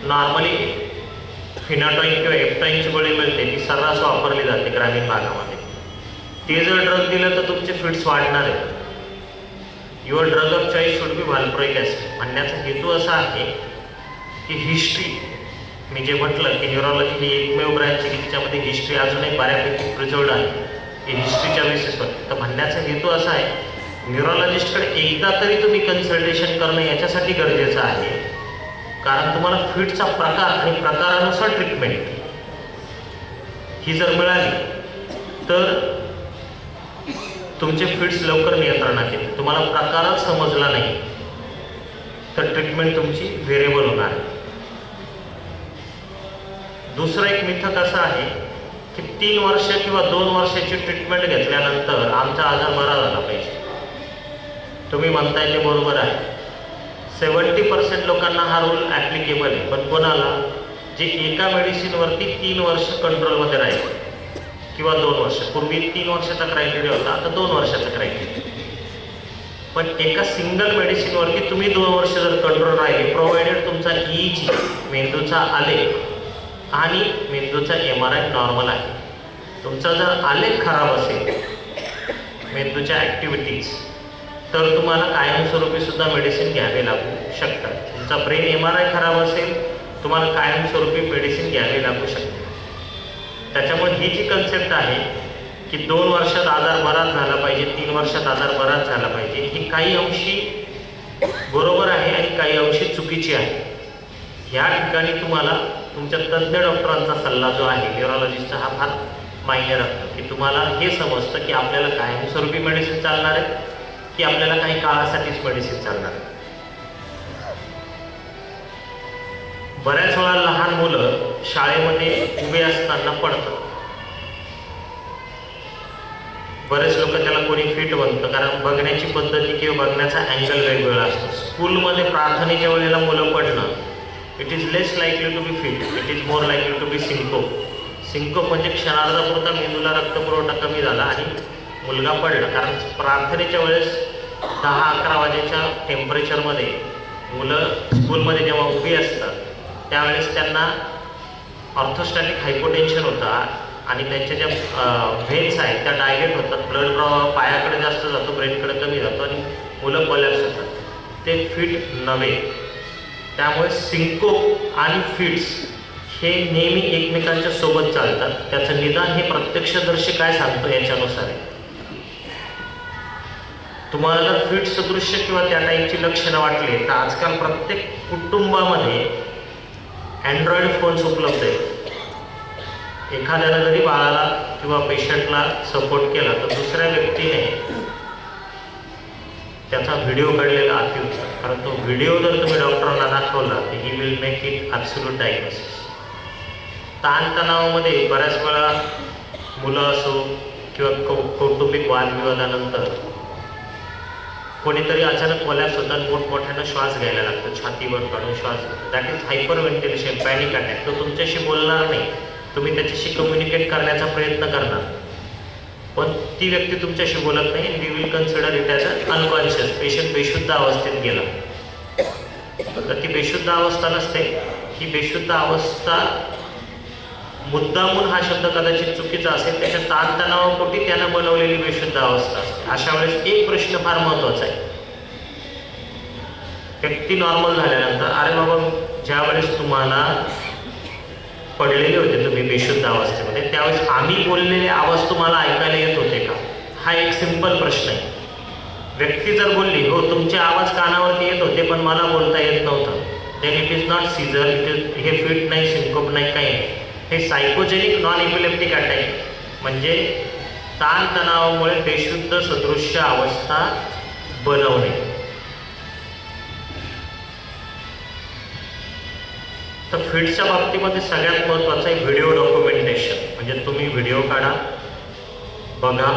नॉर्मली फिनाटॉइन किंवा एप्टाईनची गोळी मिळते, ती सर्रास वापरली जाते ग्रामीण भागामध्ये. ते जर ड्रग दिलं तर तुमचे फिट्स वाढणार आहेत. Your drug of choice should be valproic acid. म्हणण्याचा हेतू असा आहे की हिस्ट्री, मी जे म्हटलं की न्यूरोलॉजी ही एकमेव ब्रँच आहे की तिच्यामध्ये हिस्ट्री अजूनही बऱ्यापैकी प्रिझर्वड आहे, की हिस्ट्रीच्या बेसिसवर. तर म्हणण्याचा हेतू असा आहे, न्यूरोलॉजिस्टकडे एकदा तरी तुम्ही कन्सल्टेशन करणं याच्यासाठी गरजेचं आहे, कारण तुम्हाला फिटचा प्रकार आणि प्रकारानुसार ट्रीटमेंट ही जर मिळाली तर तुमचे फिट्स लवकर नियंत्रणात येतील. तुम्हाला प्रकारच समजला नाही तर ट्रीटमेंट तुमची व्हेरिएबल होणार आहे. दुसरं एक मिथक असं आहे की 3 वर्ष किंवा 2 वर्षाची ट्रीटमेंट घेतल्यानंतर आमचा आजार बरा झाला पाहिजे. तुम्ही म्हणताय ते बरोबर आहे. 70% लोकांना हा रूल ॲप्लिकेबल आहे, पण कोणाला? जे एका मेडिसिनवरती 3 वर्ष कंट्रोलमध्ये राहील किंवा 2 वर्ष. पूर्वी 3 वर्षाचा क्रायटेरिया होता, आता 2 वर्षाचा क्रायटेरिया. पण एका सिंगल मेडिसिनवरती तुम्ही 2 वर्ष जर कंट्रोल राहिले, प्रोव्हाइडेड तुमचा EEG मेंदूचा आलेख आणि मेंदूचा MRI नॉर्मल आहे. तुमचा जर आलेख खराब असेल मेंदूच्या ॲक्टिव्हिटीज, तर तुम्हाला कायमस्वरूपी सुद्धा मेडिसिन घ्यावे लागू शकतात. तुमचा ब्रेन MRI खराब असेल, तुम्हाला कायमस्वरूपी मेडिसिन घ्यावी लागू शकते. त्याच्यामुळे ही जी कन्सेप्ट आहे की 2 वर्षात आजार बराच झाला पाहिजे, 3 वर्षात आजार बराच झाला पाहिजे, ही काही अंशी बरोबर आहे आणि काही अंशी चुकीची आहे. ह्या ठिकाणी तुम्हाला तुमच्या तज्ज्ञ डॉक्टरांचा सल्ला जो आहे न्यूरोलॉजिस्टचा, हा फार मायने राखतो की तुम्हाला हे समजतं की आपल्याला कायमस्वरूपी मेडिसिन चालणार आहे की आपल्याला काही काळासाठीच मेडिसिन चालणार आहे. बऱ्याच वेळा लहान मुलं शाळेमध्ये उभे असताना पडतात. बरेच लोक त्याला कोणी फिट म्हणतं, कारण बघण्याची पद्धती किंवा बघण्याचा अँगल वेगवेगळा असतो. स्कूलमध्ये प्रार्थनेच्या वेळेला मुलं पडणं, it is less likely to be fit, it is more likely to be syncope. Syncope म्हणजे क्षणार्धापुरता मेंदूला रक्तपुरवठा कमी झाला आणि मुलगा पडला. कारण प्रार्थनेच्या वेळेस 10-11 वाजेच्या टेम्परेचरमध्ये मुलं स्कूलमध्ये जेव्हा उभी असतात त्यावेळेस त्यांना ऑर्थोस्टॅटिक हायपोटेन्शन होता आणि त्यांच्या ज्या व्हेन्स आहेत त्या डायलेट होतात, ब्लड प्रवाह पायाकडे जास्त जातो, ब्रेनकडे कमी जातो आणि मुलं कोलॅप्स होतात. ते फिट नव्हे. त्यामुळे सिंकोप आणि फिट्स हे नेहमी एकमेकांच्या सोबत चालतात. त्याचं निदान हे प्रत्यक्षदर्शी काय सांगतो याच्यानुसार आहे. तुम्हाला जर फिट सदृश्य किंवा त्या टाईपची लक्षणं वाटली तर आजकाल प्रत्येक कुटुंबामध्ये अँड्रॉइड फोन्स उपलब्ध आहेत. एखाद्यानं जरी बाळाला किंवा पेशंटला सपोर्ट केला तर दुसऱ्या व्यक्तीने त्याचा व्हिडिओ काढलेला अतिउत्तम. कारण तो व्हिडिओ जर तुम्ही डॉक्टरांना दाखवला तर he will make it absolute diagnosis. ताणतणावामध्ये बऱ्याच वेळा मुलं असो किंवा कौटुंबिक वादविवादानंतर कोणीतरी अचानक कोलॅप्स होतात, मोठमोठ्यानं श्वास घ्यायला लागतो, छातीवर काढून श्वास घेतो. That is hyper ventilation, panic attack. तो तुमच्याशी बोलणार नाही, तुम्ही त्याच्याशी कम्युनिकेट करण्याचा प्रयत्न करणार, पण ती व्यक्ती तुमच्याशी बोलत नाही. We will consider it as a unconscious. Patient बेशुद्ध अवस्थेत गेला. तर ती बेशुद्ध अवस्था नसते, ही बेशुद्ध अवस्था मुद्दामून हा शब्द कदाचित चुकीचा असेल, त्याच्या ताणतणावापोटी त्यानं बनवलेली बेशुद्ध अवस्था असते. अशा वेळेस एक प्रश्न फार महत्त्वाचा आहे. व्यक्ती नॉर्मल झाल्यानंतर, अरे बाबा ज्या वेळेस तुम्हाला पडलेले होते तुम्ही बेशुद्ध अवस्थेमध्ये, त्यावेळेस आम्ही बोललेले आवाज तुम्हाला ऐकायला येत होते का? हा एक सिंपल प्रश्न आहे. व्यक्ती जर बोलली हो तुमचे आवाज कानावरती येत होते पण मला बोलता येत नव्हतं, then it is not seizure, हे फिट नाही, सिंकोप नाही, काही नाही. हे सायकोजेनिक नॉन इपिलेप्टिक अटॅक म्हणजे ताणतणावामुळे बेशुद्ध सदृश्य अवस्था बनवणे. तर फिटच्या बाबतीमध्ये सगळ्यात महत्त्वाचं आहे व्हिडिओ डॉक्युमेंटेशन. म्हणजे तुम्ही व्हिडिओ काढा, बघा,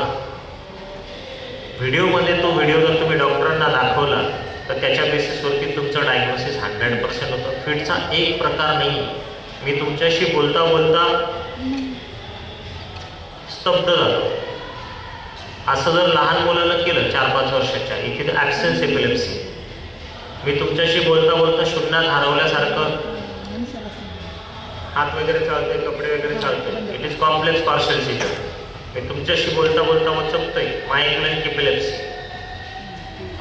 व्हिडिओमध्ये तो व्हिडिओ जर तुम्ही डॉक्टरांना दाखवला तर त्याच्या बेसिसवरती तुमचं डायग्नोसिस 100% होतं. फिटचा एक प्रकार नाही. मी तुमच्याशी बोलता बोलता स्तब्ध झालो. असं जर लहान मुलानं केलं 4-5 वर्षाच्या, इथे ॲब्सेन्स एपिलेप्सी, मी तुमच्याशी बोलता बोलता शून्यात हरवल्यासारखं हात वगैरे चालतोय, कपडे वगैरे चालतोय. It is complex partial seizure. मी तुमच्याशी बोलता बोलता मग चपतोय मायग्रेन एपिलेप्सी.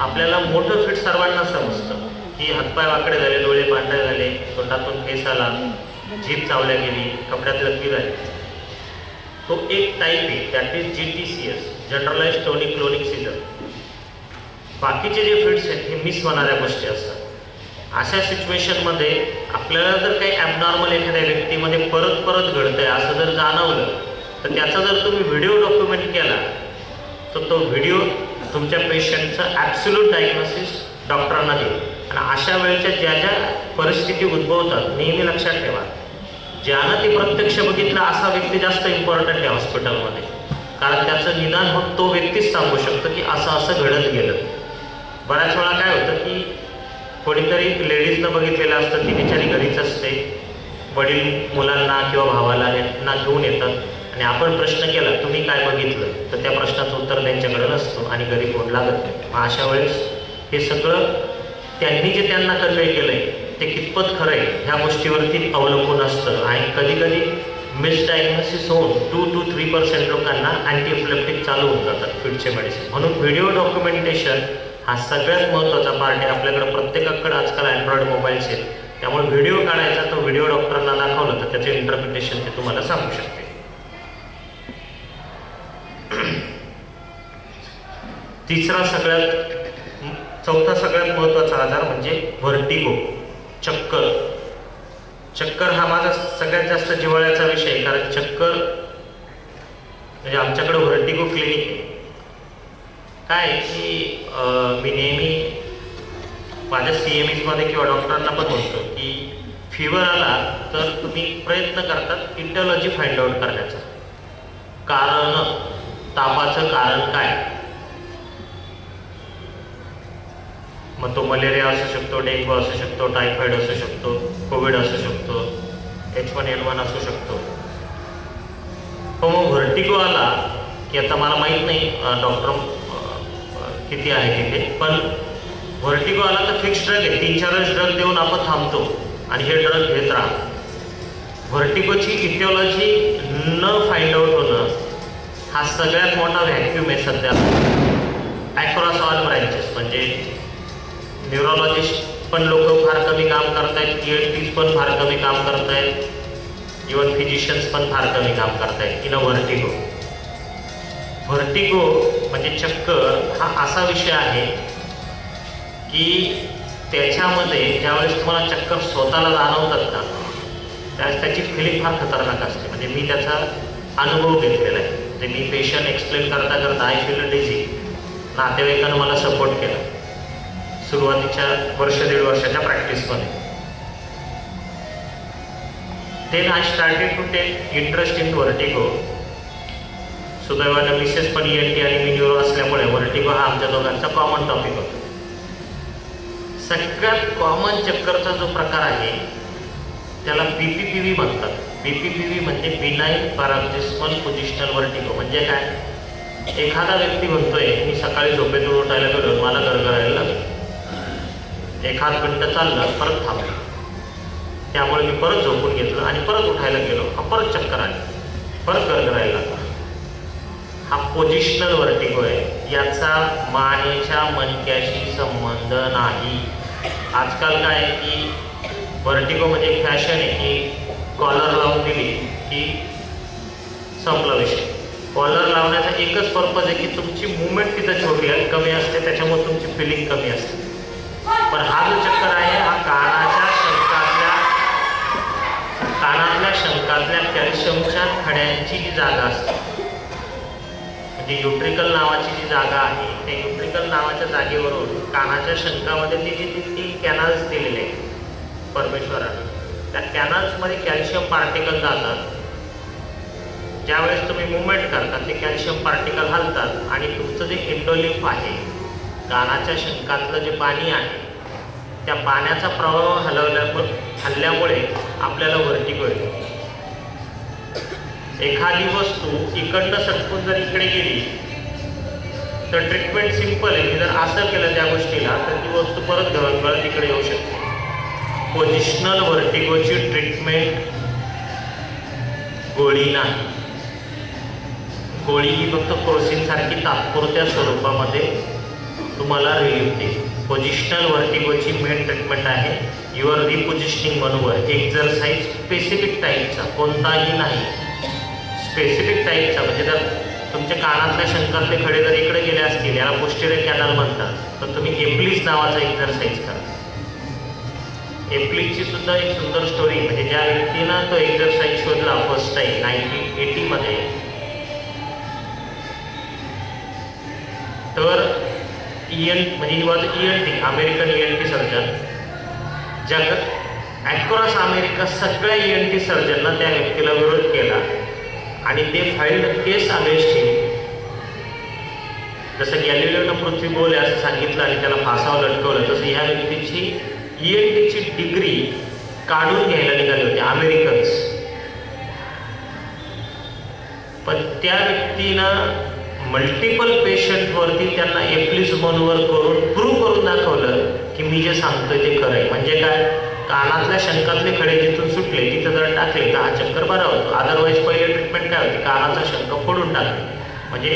आपल्याला मोठं फिट सर्वांना समजतं की हातपाय वाकडे झाले, डोळे पांढरे झाले, तोंडातून फेस आला, जीभ चावल्या गेली, कपड्यात लकवी झाली. तो एक टाईप आहे, that is GTCS, generalise tonic clonic seizure. बाकीचे जे फिट्स आहेत हे मिस होणाऱ्या गोष्टी असतात. अशा सिच्युएशनमध्ये आपल्याला जर काही ॲबनॉर्मल एखाद्या व्यक्तीमध्ये परत परत घडतंय असं जर जाणवलं तर त्याचा जर तुम्ही व्हिडिओ डॉक्युमेंट केला तर तो व्हिडिओ तुमच्या पेशंटचं ॲब्सोल्यूट डायग्नोसिस डॉक्टरांना देईल. आणि अशा वेळेच्या ज्या ज्या परिस्थिती उद्भवतात नेहमी लक्षात ठेवा, ज्यानं ते प्रत्यक्ष बघितलं असा व्यक्ती जास्त इम्पॉर्टंट आहे हॉस्पिटलमध्ये. कारण त्याचं निदान मग तो व्यक्तीच सांगू शकतो की असं असं घडत गेलं. बऱ्याच वेळा काय होतं की कोणीतरी लेडीजनं बघितलेलं असतं, ती बिचारी घरीच असते, वडील मुलांना किंवा भावाला यांना घेऊन येतात आणि आपण प्रश्न केला तुम्ही काय बघितलं तर त्या प्रश्नाचं उत्तर त्यांच्याकडे नसतं आणि घरी फोन लागत नाही. मग अशा वेळेस हे सगळं त्यांनी जे त्यांना कन्वे केलं आहे ते कितपत खरं आहे ह्या गोष्टीवरती अवलंबून असतं. आणि कधी कधी मिसडायग्नोसिस होऊन 2 to 3% लोकांना अँटीएपिलेप्टिक चालू होऊन जातात फिटचे मेडिसिन. म्हणून व्हिडिओ डॉक्युमेंटेशन हा सगळ्यात महत्त्वाचा पार्ट आहे. आपल्याकडे प्रत्येकाकडे आजकाल अँड्रॉइड मोबाईल्स आहेत, त्यामुळे व्हिडिओ काढायचा तो व्हिडिओ डॉक्टरांना दाखवलं तर त्याचे इंटरप्रिटेशन ते तुम्हाला सांगू शकते. चौथा सगळ्यात महत्त्वाचा आजार म्हणजे व्हर्टिगो, चक्कर. चक्कर हा माझा सगळ्यात जास्त जिव्हाळ्याचा विषय आहे. कारण चक्कर म्हणजे आमच्याकडे व्हर्टिगो क्लिनिक आहे. काय की मी नेहमी माझ्या CMEsमध्ये किंवा डॉक्टरांना पण म्हणतो की फिवर आला तर तुम्ही प्रयत्न करतात इटिओलॉजी फाइंड आउट करण्याचा. कारण, तापाचं कारण काय. मग तो मलेरिया असू शकतो, डेंग्यू असू शकतो, टायफॉइड असू शकतो, कोविड असू शकतो, H1N1 असू शकतो. पण मग व्हर्टिगो आला की आता मला माहीत नाही डॉक्टर किती आहे तिथे, पण व्हर्टिगो आला तर फिक्स ड्रग आहे. 3-4 ड्रग देऊन आपण थांबतो आणि हे ड्रग घेत राहा. व्हर्टिगोची इटिओलॉजी न फाइंड आउट होणं हा सगळ्यात मोठा व्हॅक्यूम आहे सध्या अक्रॉस ऑल ब्रँचेस. म्हणजे न्यूरोलॉजिस्ट पण लोक फार कमी काम करत आहेत, ENTs पण फार कमी काम करत आहेत, इवन फिजिशियन्स पण फार कमी काम करत आहेत इन व्हर्टिगो. व्हर्टिगो म्हणजे चक्कर हा असा विषय आहे की त्याच्यामध्ये ज्यावेळेस तुम्हाला चक्कर स्वतःला जाणवतात ना त्यावेळेस त्याची फिलिंग फार खतरनाक असते. म्हणजे मी त्याचा अनुभव घेतलेला आहे. म्हणजे मी पेशंट एक्सप्लेन करता करता आय फील डिझी, नातेवाईकांना मला सपोर्ट केला सुरुवातीच्या 1-1.5 वर्षाच्या प्रॅक्टिसमध्ये. Then I started to take interest in vertigo. सुदैवानं मिसेस पण ENT आणि मी न्यूरो असल्यामुळे व्हर्टिगो हा आमच्या दोघांचा कॉमन टॉपिक होता. सगळ्यात कॉमन चक्करचा जो प्रकार आहे त्याला BPPV म्हणतात. BPPV म्हणजे बिनाइन पॅराक्सिस्मल पोझिशनल व्हर्टिगो. म्हणजे काय, एखादा व्यक्ती म्हणतोय मी सकाळी झोपेतून उठायला गेलो मला गरगरायला लागलं, 1-2 मिनिटं चाललं परत थांबलं, त्यामुळे मी परत झोपून घेतलं आणि परत उठायला गेलो, परत चक्कर आली, परत गरगरायला लागला. हा पोझिशनल व्हर्टिगो आहे. याचा मानेच्या मणक्याशी संबंध नाही. आजकाल काय आहे की व्हर्टिगो म्हणजे एक फॅशन आहे की कॉलर लावून दिली की संपला विषय. कॉलर लावण्याचा एकच पर्पज आहे की तुमची मुवमेंट तिथं छोटी आहे, कमी असते, त्याच्यामुळे तुमची फिलिंग कमी असते. पण हा जो चक्कर आहे हा कानातल्या शंकातल्या कॅल्शियमच्या खड्यांची जी जागा असते, म्हणजे युट्रिकल नावाची जी जागा आहे त्या युट्रिकल नावाच्या जागेवरून कानाच्या शंकामध्ये ती कॅनल्स दिलेले आहेत परमेश्वराने. त्या कॅनल्समध्ये कॅल्शियम पार्टिकल जातात ज्यावेळेस तुम्ही मुवमेंट करता ते कॅल्शियम पार्टिकल हलतात आणि तुमचं जे एंडोलिम्फ आहे, कानाच्या शंकातलं जे पाणी आहे, त्या पाण्याचा प्रवाह हल्ल्यामुळे आपल्याला व्हर्टिगो येतो. एखादी वस्तू इकडनं सटकून जर इकडे गेली तर ट्रीटमेंट सिंपल आहे. मी जर असं केलं त्या गोष्टीला तर ती वस्तू परत गळत इकडे येऊ शकते. पोझिशनल व्हर्टिगोची ट्रीटमेंट गोळी नाही. गोळी ही फक्त क्रोसिनसारखी तात्पुरत्या स्वरूपामध्ये तुम्हाला रिलीफ देईल. पोझिशनल व्हर्टिगोची मेन ट्रीटमेंट आहे युअर रिपोझिशनिंग मनोवर. एक्झरसाइज स्पेसिफिक टाईपचा, कोणताही नाही, स्पेसिफिक टाईपचा. म्हणजे जर तुमच्या कानातल्या शंकातले खडे जर इकडे गेले असतील, याला पोस्टेरियर कॅनल म्हणतात, तर तुम्ही एप्लिज नावाचा एक्झरसाइज करा. एप्लिजची सुद्धा एक सुंदर स्टोरी, म्हणजे ज्या व्यक्तीनं तो एक्झरसाइज शोधला फर्स्ट टाईम 1980 मध्ये, तर म्हणजे he was ENT, American ENT surgeon. जगात अक्रॉस अमेरिका सगळ्या ENT सर्जनना त्या व्यक्तीला विरोध केला आणि ते फाईल्ड केस अगेन्स्ट हिम. जसं गॅलिलिओनं पृथ्वी बोल असं सांगितलं आणि त्याला फासावर लटकवलं, तसं ह्या व्यक्तीची ENTची डिग्री काढून घ्यायला निघाले होते अमेरिकन्स. पण त्या व्यक्तीनं मल्टिपल पेशंटवरती त्यांना एप्लिज मनोवर करून प्रूव्ह करून दाखवलं की मी जे सांगतोय ते खरं आहे. म्हणजे काय, कानातल्या शंकातले खडे जिथून सुटले तिथं जर टाकले तर हा चक्कर बरा होतो. अदरवाईज पहिले ट्रीटमेंट काय होती, कानाचा शंक फोडून टाकले, म्हणजे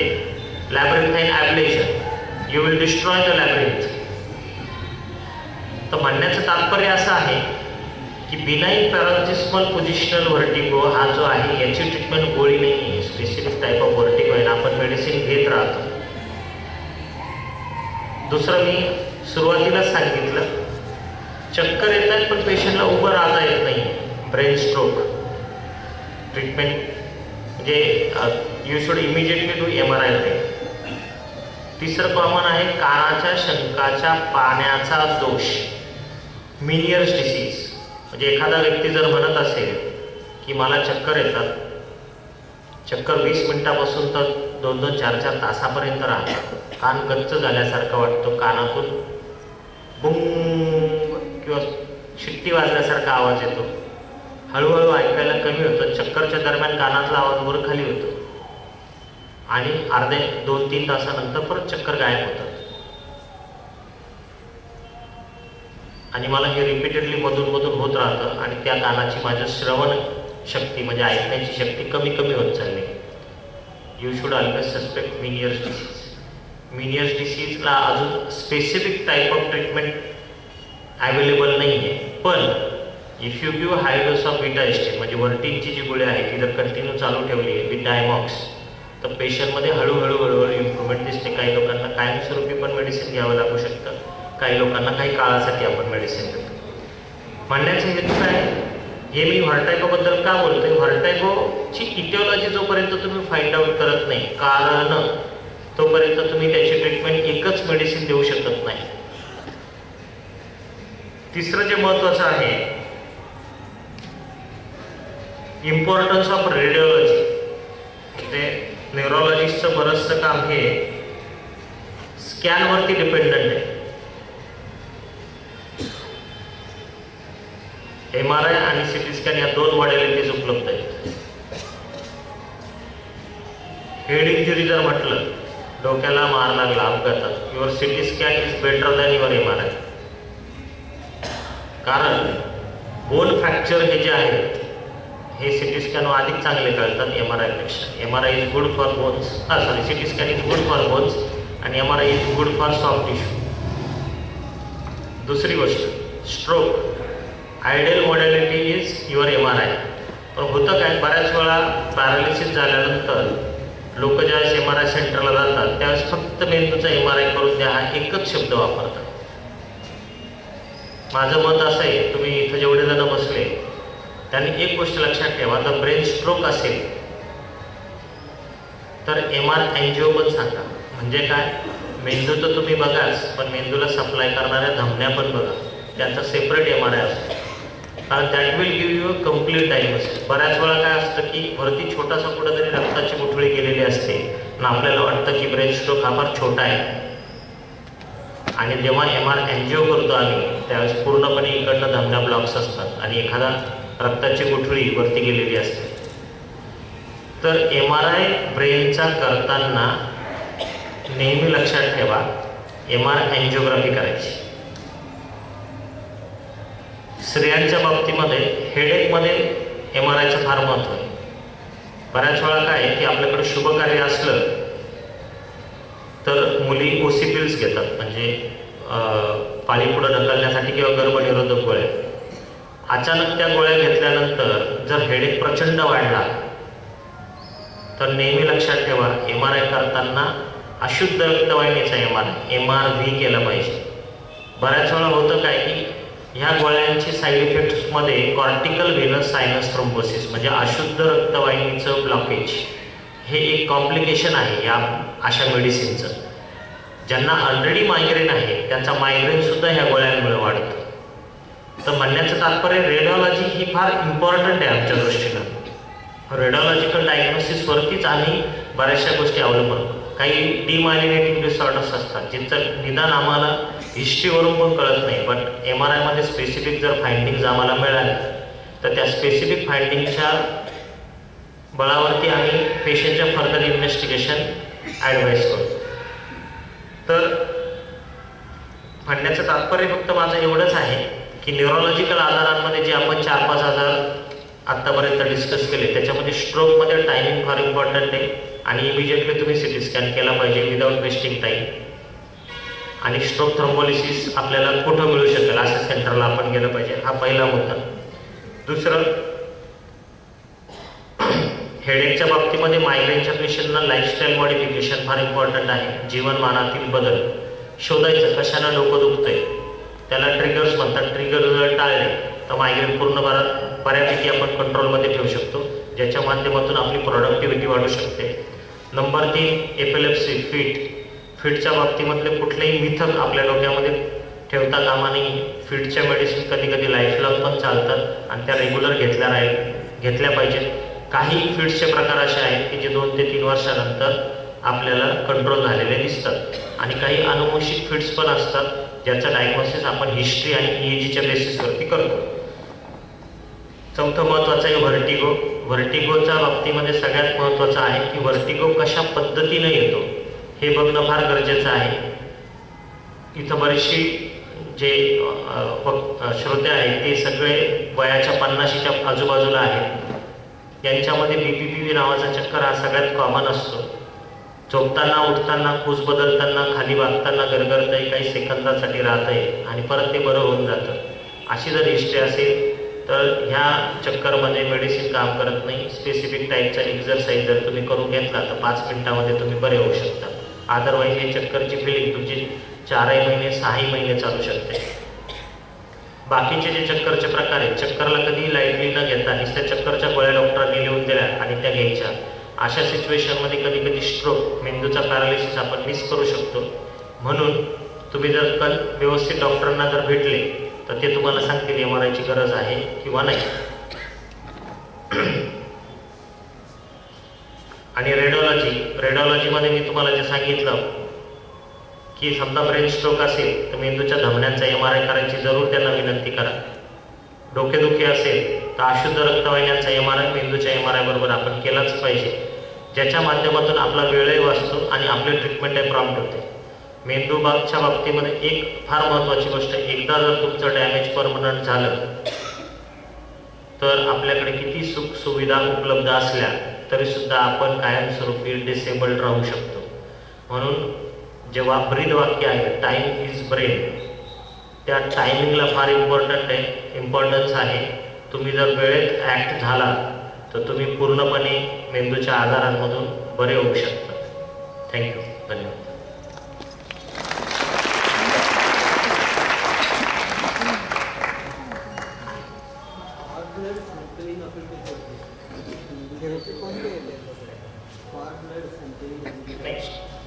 labyrinthine ablation, you will destroy the labyrinth. तर म्हणण्याचं तात्पर्य असं आहे की बिनाईन पॅरोक्सिस्मल पोझिशनल व्हर्टिगो हा जो आहे याची ट्रीटमेंट गोळी नाही आहे, स्पेसिफिक टाईप ऑफ व्हर्टिगो आहे, आपण मेडिसिन घेत राहतो. दुसरं मी सुरुवातीलाच सांगितलं, चक्कर येत आहेत पण पेशंटला उभं राहता येत नाही, ब्रेन स्ट्रोक ट्रीटमेंट म्हणजे you should immediately do MRI. तिसरं कॉमन आहे कानाच्या शंकाच्या पाण्याचा दोष, मिनियर्स डिसीज. म्हणजे एखादा व्यक्ती जर म्हणत असेल की मला चक्कर येतात, चक्कर 20 मिनिटापासून तर 2-2, 4-4 तासापर्यंत राहतात, कान गच्च झाल्यासारखं वाटतो, कानातून बुंग किंवा शिट्टी वाजल्यासारखा आवाज येतो, हळूहळू ऐकायला कमी होतं, चक्करच्या दरम्यान कानातला आवाज वर खाली होतो आणि अर्धे 2-3 तासानंतर परत चक्कर गायब होतात. आणि मला हे रिपीटेडली मधून होत राहतं आणि त्या कानाची माझं श्रवण शक्ती म्हणजे ऐकण्याची शक्ती कमी होत चालली. You should always suspect Meniere's disease. Meniere's डिसीजला अजून specific type of treatment available नाही आहे, पण if you give high dose of betahistine म्हणजे व्हर्टिगची जी गोळी आहे ती जर कंटिन्यू चालू ठेवली आहे विथ डायमॉक्स, तर पेशंटमध्ये हळूहळू इम्प्रूव्हमेंट दिसते. काही लोकांना कायमस्वरूपी पण मेडिसिन घ्यावं लागू शकतं, काही लोकांना काही काळासाठी आपण मेडिसिन देतो. म्हणण्याचे हेतू काय, हे मी व्हर्टायगोबद्दल का बोलतोय, व्हर्टायगोची इटिओलॉजी जोपर्यंत तुम्ही फाइंड आउट करत नाही, कारण तोपर्यंत तुम्ही त्याची ट्रीटमेंट एकच मेडिसिन देऊ शकत नाही. तिसरं जे महत्त्वाचं आहे, इम्पॉर्टन्स ऑफ रेडिओलॉजी. म्हणजे न्यूरोलॉजिस्टचं बरंचसं काम हे स्कॅनवरती डिपेंडंट आहे. MRI आणि CT स्कॅन या 2 मॉडेलिटीज उपलब्ध आहेत. हेड इंजुरी जर म्हटलं, डोक्याला मार लागला अपघातात, your CT scan is better than your MRI. कारण बोन फ्रॅक्चर हे जे आहेत हे CT स्कॅन अधिक चांगले कळतात MRI पेक्षा. MRI is good for bones, CT scan is good for bones आणि MRI is good for soft tissue. दुसरी गोष्ट, stroke ideal modality is your MRI. पण होतं काय, बऱ्याच वेळा पॅरालिसिस झाल्यानंतर लोक ज्यावेळेस MRI सेंटरला जातात त्यावेळेस फक्त मेंदूचा MRI करून द्या हा एकच शब्द वापरतात. माझं मत असं आहे, तुम्ही इथं जेवढे जण बसले त्यांनी एक गोष्ट लक्षात ठेवा, जर ब्रेन स्ट्रोक असेल तर MR एंजिओ पण सांगा. म्हणजे काय, मेंदू तर तुम्ही बघाच, पण मेंदूला सप्लाय करणाऱ्या धमन्या पण बघा, त्यांचा सेपरेट MRI असतो. कारण that will give you a complete diagnosis. बऱ्याच वेळा काय असतं की वरती छोटासा कुठेतरी रक्ताची गुठळी गेलेली असते आणि आपल्याला वाटतं की ब्रेन स्ट्रोक हा फार छोटा आहे, आणि जेव्हा MR एन्जिओ करतो आम्ही त्यावेळेस पूर्णपणे इकडनं धमन्या ब्लॉक्स असतात आणि एखादा रक्ताची गुठळी वरती गेलेली असते. तर MRI ब्रेनचा करताना नेहमी लक्षात ठेवा MR एन्जिओग्राफी करायची. स्त्रियांच्या बाबतीमध्ये हेडेकमध्ये MRIचं फार महत्त्व आहे. बऱ्याच वेळा काय आहे की आपल्याकडे शुभ कार्य असलं तर मुली OC पिल्स घेतात, म्हणजे पाळी पुढं ढकलण्यासाठी किंवा गर्भनिरोधक गोळ्या. अचानक त्या गोळ्या घेतल्यानंतर जर हेडेक प्रचंड वाढला तर नेहमी लक्षात ठेवा MRI करताना अशुद्ध रक्तवाहिनीचा MRV केला पाहिजे. बऱ्याच वेळा होतं काय की ह्या गोळ्यांची साईड इफेक्ट्समध्ये कॉर्टिकल व्हेनस सायनस थ्रोम्बोसिस म्हणजे अशुद्ध रक्तवाहिनीचं ब्लॉकेज हे एक कॉम्प्लिकेशन आहे या अशा मेडिसिनचं. ज्यांना ऑलरेडी मायग्रेन आहे त्यांचा मायग्रेनसुद्धा ह्या गोळ्यांमुळे वाढतं. तर म्हणण्याचं तात्पर्य रेडिओलॉजी ही फार इम्पॉर्टंट आहे आमच्या दृष्टीनं. रेडिओलॉजिकल डायग्नोसिसवरतीच आम्ही बऱ्याचशा गोष्टी अवलंबून. काही डिमायलिनेटिंग डिसऑर्डर्स असतात जिचं निदान आम्हाला हिस्ट्रीवरून पण कळत नाही, बट MRIमध्ये स्पेसिफिक जर फाइंडिंग्ज आम्हाला मिळाले तर त्या स्पेसिफिक फाइंडिंगच्या बळावरती आम्ही पेशंटच्या फर्दर इन्व्हेस्टिगेशन ॲडवाईस करतो. तर म्हणण्याचं तात्पर्य फक्त माझं एवढंच आहे की न्यूरोलॉजिकल आजारांमध्ये जे आपण 4-5 आजार आत्तापर्यंत डिस्कस केले त्याच्यामध्ये स्ट्रोकमध्ये टायमिंग फार इम्पॉर्टंट आहे आणि इमिजिएटली तुम्ही CT स्कॅन केला पाहिजे विदाउट वेस्टिंग टाईम. आणि स्ट्रोक थ्रोम्बोलिसिस आपल्याला कुठं मिळू शकेल अशा सेंटरला आपण गेलं पाहिजे, हा पहिला मुद्दा. दुसरं, हेडेकच्या बाबतीमध्ये मायग्रेनच्या पेशंटना लाईफस्टाईल मॉडिफिकेशन फार इम्पॉर्टंट आहे. जीवनमानातील बदल शोधायचं, कशानं डोकं दुखतंय त्याला ट्रिगर्स म्हणतात. ट्रिगर जर टाळले तर मायग्रेन पूर्ण बऱ्यापैकी आपण कंट्रोलमध्ये ठेवू शकतो, ज्याच्या माध्यमातून आपली प्रोडक्टिव्हिटी वाढू शकते. नंबर 3, एपिलेप्सी, फिटच्या बाबतीमधले कुठलेही मिथक आपल्या डोक्यामध्ये ठेवता कामा नये. फिटच्या मेडिसिन कधी कधी लाईफ लॉंग पण चालतात आणि त्या रेग्युलर घेतल्या पाहिजेत. काही फिट्सचे प्रकार असे आहेत की जे 2 ते 3 वर्षानंतर आपल्याला कंट्रोल झालेले दिसतात आणि काही अनुवंशिक फिट्स पण असतात ज्याचं डायग्नोसिस आपण हिस्ट्री आणि EEGच्या बेसिसवरती करतो. चौथं महत्त्वाचं आहे व्हर्टिगो. व्हर्टिगोच्या बाबतीमध्ये सगळ्यात महत्त्वाचं आहे की व्हर्टिगो कशा पद्धतीनं येतो हे बघणं फार गरजेचं आहे. इथं बरीचशी जे श्रोते आहेत ते सगळे वयाच्या 50च्या आजूबाजूला आहेत. यांच्यामध्ये BPPV नावाचा चक्कर हा सगळ्यात कॉमन असतो. झोपताना, उठताना, कूस बदलताना, खाली वागताना गरगरतंय, काही सेकंदासाठी राहतंय आणि परत ते बरं होऊन जातं. अशी जर हिस्ट्री असेल तर ह्या चक्करमध्ये मेडिसिन काम करत नाही. स्पेसिफिक टाईपचा एक्झरसाईज जर तुम्ही करून घेतला तर 5 मिनिटामध्ये तुम्ही बरे होऊ शकता. अदरवाईज हे चक्करची फिलिंग तुमची 4 महिने 6 महिने चालू शकते. बाकीचे जे चक्करचे प्रकार आहेत, चक्करला कधी लाईटली न घेता नुसत्या चक्करच्या गोळ्या डॉक्टरांनी लिहून दिल्या आणि त्या घ्यायच्या, अशा सिच्युएशनमध्ये कधी कधी स्ट्रोक, मेंदूचा पॅरालिसिस आपण मिस करू शकतो. म्हणून तुम्ही जर व्यवस्थित डॉक्टरांना जर भेटले तर ते तुम्हाला सांगतील MRIची गरज आहे किंवा नाही. आणि रेडिओलॉजीमध्ये मी तुम्हाला जे सांगितलं की समजा ब्रेन स्ट्रोक असेल तर मेंदूच्या धमन्यांचा MRI करायची जरूर त्यांना विनंती करा. डोकेदुखी असेल तर अशुद्ध रक्तवाहिन्यांचा MRI मेंदूच्या MRI बरोबर आपण केलाच पाहिजे, ज्याच्या माध्यमातून आपला वेळही वाचतो आणि आपली ट्रीटमेंटही प्रॉम्प्ट होते. मेंदूच्या बाबतीमध्ये एक फार महत्त्वाची गोष्ट, एकदा जर तुमचं डॅमेज परमनंट झालं तर आपल्याकडे किती सुख सुविधा उपलब्ध असल्या तरीसुद्धा आपण कायमस्वरूपी डिसेबल्ड राहू शकतो. म्हणून जेव्हा ब्रीद वाक्य आहे टाईम इज ब्रेन, त्या टायमिंगला फार इम्पॉर्टन्स आहे. तुम्ही जर वेळेत ॲक्ट झाला तर तुम्ही पूर्णपणे मेंदूच्या आजारांमधून बरे होऊ शकता. थँक्यू, धन्यवाद.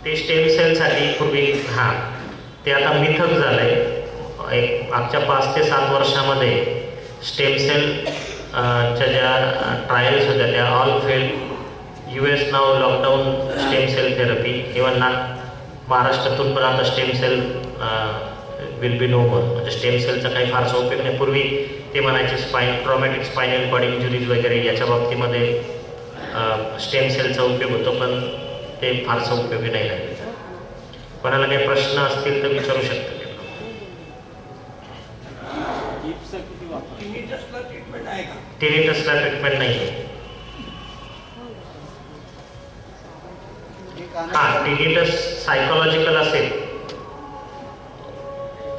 ते स्टेम सेलसाठी पूर्वी ते आता मिथक झालंय. एक मागच्या 5 ते 7 वर्षामध्ये स्टेम सेलच्या ज्या ट्रायल्स होत्या त्या ऑल फेल. US नाव lockdown stem cell therapy. Even महाराष्ट्रातून पण आता stem cell will be no more. म्हणजे स्टेम सेलचा काही फारसा उपयोग नाही. पूर्वी ते म्हणायचे ट्रॉमॅटिक स्पायनल कॉर्ड इंजुरीज वगैरे याच्या बाबतीमध्ये स्टेम सेलचा उपयोग होतो, पण ते फारसा उपयोगी नाही लागले. कोणाला काही प्रश्न असतील तर विचारू शकतो. टिनिटसला ट्रीटमेंट नाही आहे. हां, टिनिटस सायकोलॉजिकल असेल,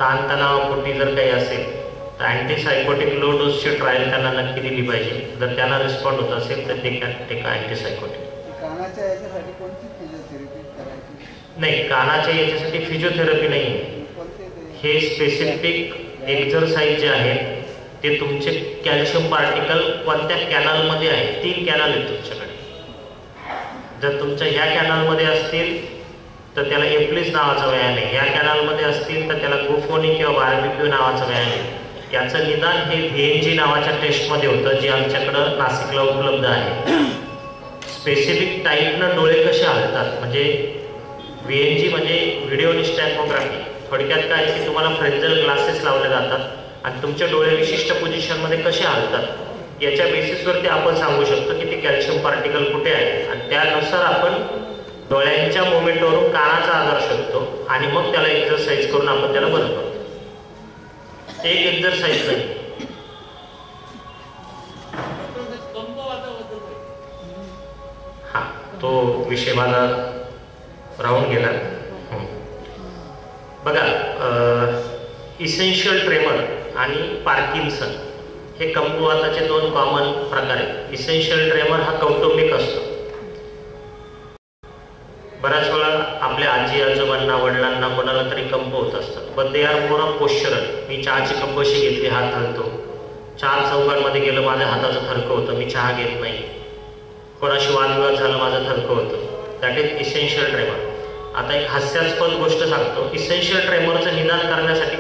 ताणतणावापोटी जर काही असेल तर अँटीसायकोटिक लो डोसची ट्रायल त्यांना नक्की दिली पाहिजे. जर त्यांना रिस्पॉन्ड होत असेल तर ते टेका अँटीसायकोटिक. कानाच्या याच्यासाठी कोणती फिजिओथेरपी करायची? नाही, कानाच्या याच्यासाठी फिजिओथेरपी नाही आहे. हे स्पेसिफिक एक्झरसाइज जे आहेत ते तुमचे कॅल्शियम पार्टिकल कोणत्या कॅनलमध्ये आहे. 3 कॅनल आहेत तुमच्याकडे. जर तुमच्या ह्या कॅनलमध्ये असतील तर त्याला एप्लिस नावाचा व्यायाम आहे. ह्या कॅनलमध्ये असतील तर त्याला गुफोनी किंवा बार्बिक्यू नावाचा व्यायाम आहे. याचं निदान हे VNG नावाच्या टेस्टमध्ये होतं, जे आमच्याकडं नाशिकला उपलब्ध आहे. स्पेसिफिक टाईपनं डोळे कसे हलतात, म्हणजे VNG म्हणजे व्हिडिओ निस्टॅग्मोग्राफी. थोडक्यात काय की तुम्हाला फ्रेंजल ग्लासेस लावले जातात आणि तुमचे डोळे विशिष्ट पोझिशनमध्ये कसे हलतात याच्या बेसिसवरती आपण सांगू शकतो की ते कॅल्शियम पार्टिकल कुठे आहे, आणि त्यानुसार आपण डोळ्यांच्या मुवमेंटवरून कानाचा आधार शोधतो आणि मग त्याला एक्झरसाइज करून आपण त्याला बरं करतो. एक एक्झरसाइज नाही. हा, तो विषय माझा राहून गेला. बघा, इसेन्शियल ट्रेमर आणि पार्किन्सन हे कंपवाताचे 2 कॉमन प्रकार आहेत. इसेन्शियल ट्रेमर हा कौटुंबिक असतो. बऱ्याच वेळा आपल्या आजी आजोबांना, वडिलांना, कोणाला तरी कंप होत असतात, but they are more of postural. मी चहाची कप अशी घेतली, हात हलतो. 4 चौकांमध्ये गेलं, माझ्या हाताचं थरकं होतं, मी चहा घेत नाही. कोणाशी वादविवाद झाला, माझं थरकं होतं. That is essential tremor. आता एक हास्यास्पद गोष्ट सांगतो. इसेन्शियल ट्रेमरचं निदान करण्यासाठी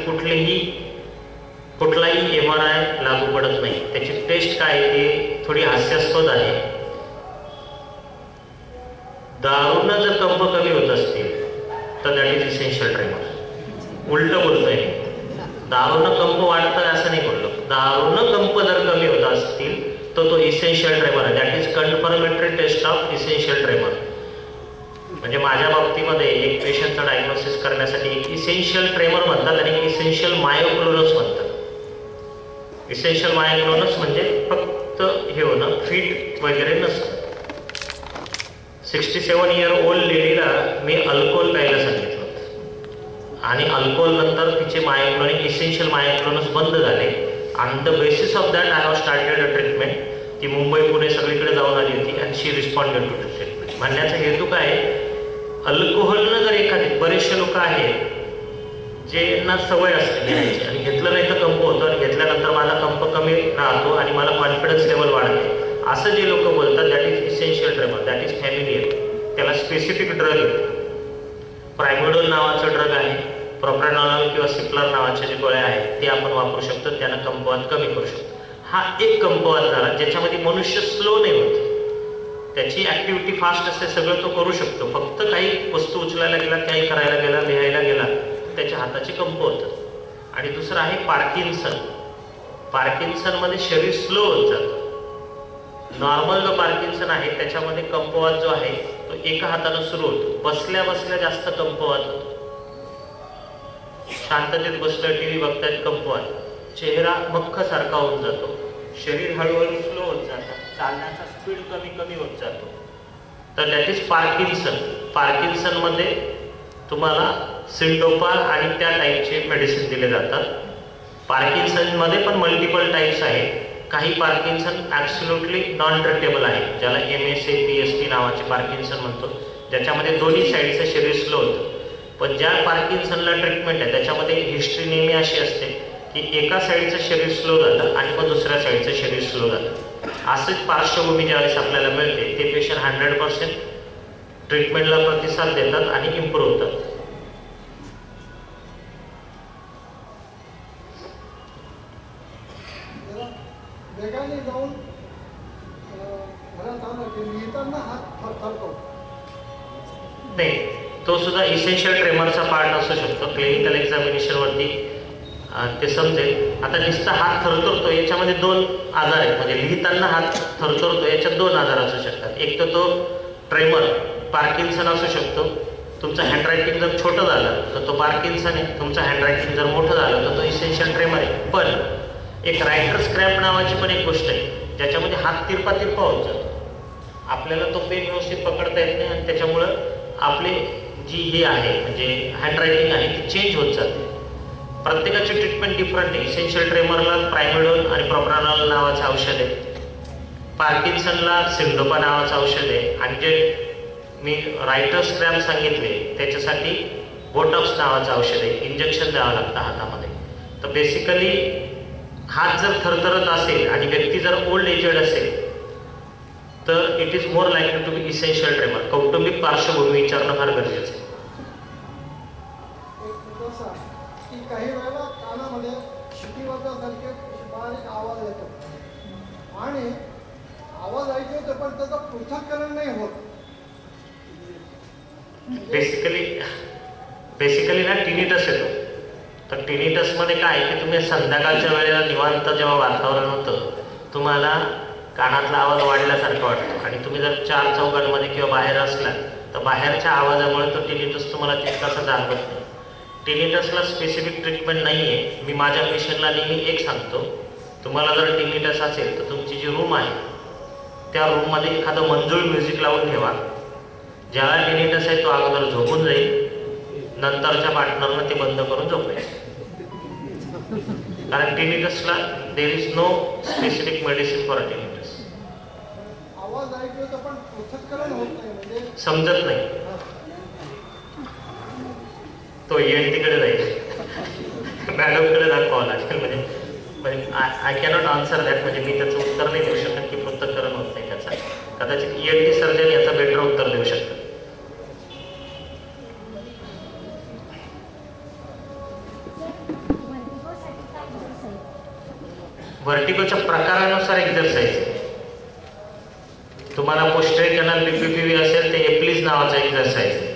कुठलाही MRI लागू पडत नाही. त्याची टेस्ट काय आहे ती थोडी हास्यास्पद आहे. दारूनं जर कंप कमी होत असतील तर दॅट इज इसेन्शियल ट्रेमर. उलटं बोलतोय मी. दारूनं कंप वाढतं असं नाही बोललो. दारूनं कंप जर कमी होत असतील तर तो इसेन्शियल ट्रेमर आहे. That is confirmatory test of essential tremor. म्हणजे माझ्या बाबतीमध्ये एक पेशंटचं डायग्नोसिस करण्यासाठी एक इसेन्शियल ट्रेमर म्हणतात आणि एक इसेन्शियल मायोक्लोनस म्हणतात. इसेन्शियल मायोक्लोनस म्हणजे फक्त हे होणं, फिट वगैरे नसतं. 67 इयर ओल्ड लेडीला मी अल्कोहोल प्यायला सांगितलं होतं आणि अल्कोहोल नंतर तिचे मायोक्लोनिक इसेन्शियल मायोक्लोनस बंद झाले. On the basis of that I have started a treatment. ती मुंबई पुणे सगळीकडे जाऊन आली होती आणि शी रिस्पॉन्डेड टू ट्रीटमेंट. म्हणण्याचा हेतू काय, अल्कोहोलनं जर एखादी, बरेचसे लोक आहेत ज्यांना सवय असते घ्यायची आणि घेतलं नाही तर कंप होतं आणि घेतल्यानंतर माझा कंप कमी राहतो आणि मला कॉन्फिडन्स लेवल वाढते, असं जे लोक बोलतात that is essential tremor. That is familiar. त्याला स्पेसिफिक ड्रग आहे. प्रायमोडोल नावाचं ड्रग आहे. प्रोप्रानॉल किंवा सिप्लार नावाचे जे गोळ्या आहेत ते आपण वापरू शकतो. त्यानं कंपवात कमी करू शकतो. हा एक कंपवात झाला ज्याच्यामध्ये मनुष्य स्लो नाही होत. त्याची ऍक्टिव्हिटी फास्ट असते, सगळं तो करू शकतो. फक्त काही वस्तू उचलायला गेला, काही करायला गेला, लिहायला गेला, त्याच्या हाताचे कंप होतात. आणि दुसरं आहे पार्किन्सन. पार्किन्सनमध्ये शरीर स्लो होत जातं. नॉर्मल जो पार्किन्सन आहे त्याच्यामध्ये कंपवात जो आहे तो एका हाताने सुरू होतो. बसल्या बसल्या जास्त कंपवात होतो. शांततेत बसलं, टीव्ही बघतायत, कंपवात. चेहरा मख्ख सारखा होऊन जातो. शरीर हळूहळू स्लो होत जातं. चालण्याचा स्पीड कमी कमी होत जातो. तर दॅट इज पार्किन्सन. पार्किन्सनमध्ये तुम्हाला सिंडोपा आणि त्या टाईपचे मेडिसिन दिले जातात. पार्किन्सनमध्ये पण मल्टिपल टाईप्स आहेत. काही पार्किन्सन ॲब्सोल्युटली नॉन ट्रीटेबल आहे, ज्याला MSA-PSP नावाचे पार्किन्सन म्हणतो, ज्याच्यामध्ये दोन्ही साईडचं शरीर स्लो होतं. पण ज्या पार्किन्सनला ट्रीटमेंट आहे त्याच्यामध्ये हिस्ट्री नेहमी अशी असते की एका साईडचं शरीर स्लो झालं आणि मग दुसऱ्या साईडचं शरीर स्लो झालं. असंच पार्श्वभूमी ज्यावेळेस आपल्याला मिळते ते पेशंट 100% ट्रीटमेंटला प्रतिसाद देतात आणि इम्प्रूव्ह होतात. जाऊन मला सांगा की लिहिताना हात थरथरतो. नाही, तो सुद्धा इसेन्शियल ट्रेमरचा पार्ट असू शकतो. क्लिनिकल एक्झामिनेशनवरती ते समजेल. आता नुसता हात थरथरतो याच्यामध्ये 2 आजार आहेत. म्हणजे लिहिताना हात थरथरतो याच्यात 2 आजार असू शकतात. एक तर तो ट्रेमर पार्किन्सन असू शकतो. तुमचं हँडरायटिंग जर छोटं झालं तर तो पार्किन्सन आहे. तुमचं हँडरायटिंग जर मोठं झालं तर तो इसेन्शियल ट्रेमर आहे. पण एक रायटर्स क्रॅम्प नावाची पण एक गोष्ट आहे ज्याच्यामध्ये हात तिरपा होत जातो. आपल्याला तो पेन व्यवस्थित पकडता येत नाही आणि त्याच्यामुळं आपली जी ही आहे म्हणजे हँडरायटिंग आहे ती चेंज होत जाते. प्रत्येकाची ट्रीटमेंट डिफरंट आहे. इसेन्शियल ट्रेमरला प्रायमेडोल आणि प्रोप्रानॉल नावाचं औषध आहे. पार्किन्सनला सिंडोपा नावाचं औषध आहे. आणि जे मी रायटर्स क्रॅम्प सांगितले त्याच्यासाठी बोटॉक्स नावाचं औषध आहे. इंजेक्शन द्यावं लागतं हातामध्ये. तर बेसिकली हात जर थरथरत असेल आणि व्यक्ती जर ओल्ड एजेड असेल तर it is more likely to be essential tremor. कौटुंबिक पार्श्वभूमी विचारणं फार गरजेचं आहे. की काही वेळेला कानामध्ये शिटी वाजल्यासारखे बारीक आवाज येतो आणि आवाज ऐकू येतो पण त्याचं पृथक्करण नाही होत. बेसिकली ना टिनिटस येतो. तर टिनिटसमध्ये काय की तुम्ही संध्याकाळच्या वेळेला निवांत जेव्हा वातावरण होतं तुम्हाला कानातला आवाज वाढल्यासारखं वाटतो आणि तुम्ही जर 4 चौघांमध्ये किंवा बाहेर असलात तर बाहेरच्या आवाजामुळे तो टिनिटस तुम्हाला तितकासा जाणवत नाही. टिनिटसला स्पेसिफिक ट्रीटमेंट नाही आहे. मी माझ्या पेशंटला नेहमी एक सांगतो, तुम्हाला जर टिनिटस असेल तर तुमची जी रूम आहे त्या रूममध्ये एखादं मंजूळ म्युझिक लावून ठेवा. ज्याला टिनिटस आहे तो अगोदर झोपून जाईल, नंतरच्या पार्टनरनं ते बंद करून झोपायचं. कारण टिनिटसला there is no specific medicine for tinnitus. आवाज ऐकू येतो पण पृथक्करण होत नाही म्हणजे समजत नाही. तो ENT-कडे जाईल, मॅडमकडे दाखवावं लागेल. म्हणजे आय कॅनॉट आन्सर दॅट. म्हणजे मी त्याचं उत्तर नाही देऊ शकत की पृथक्करण होत नाही त्याचा. कदाचित ENT सर्जन याचं बेटर उत्तर देऊ शकतात. व्हर्टिगोच्या प्रकारानुसार एक्झरसाइज. तुम्हाला पोस्टरियर कॅनल BPPV असेल ते एप्लीज नावाचा एक्झरसाइज.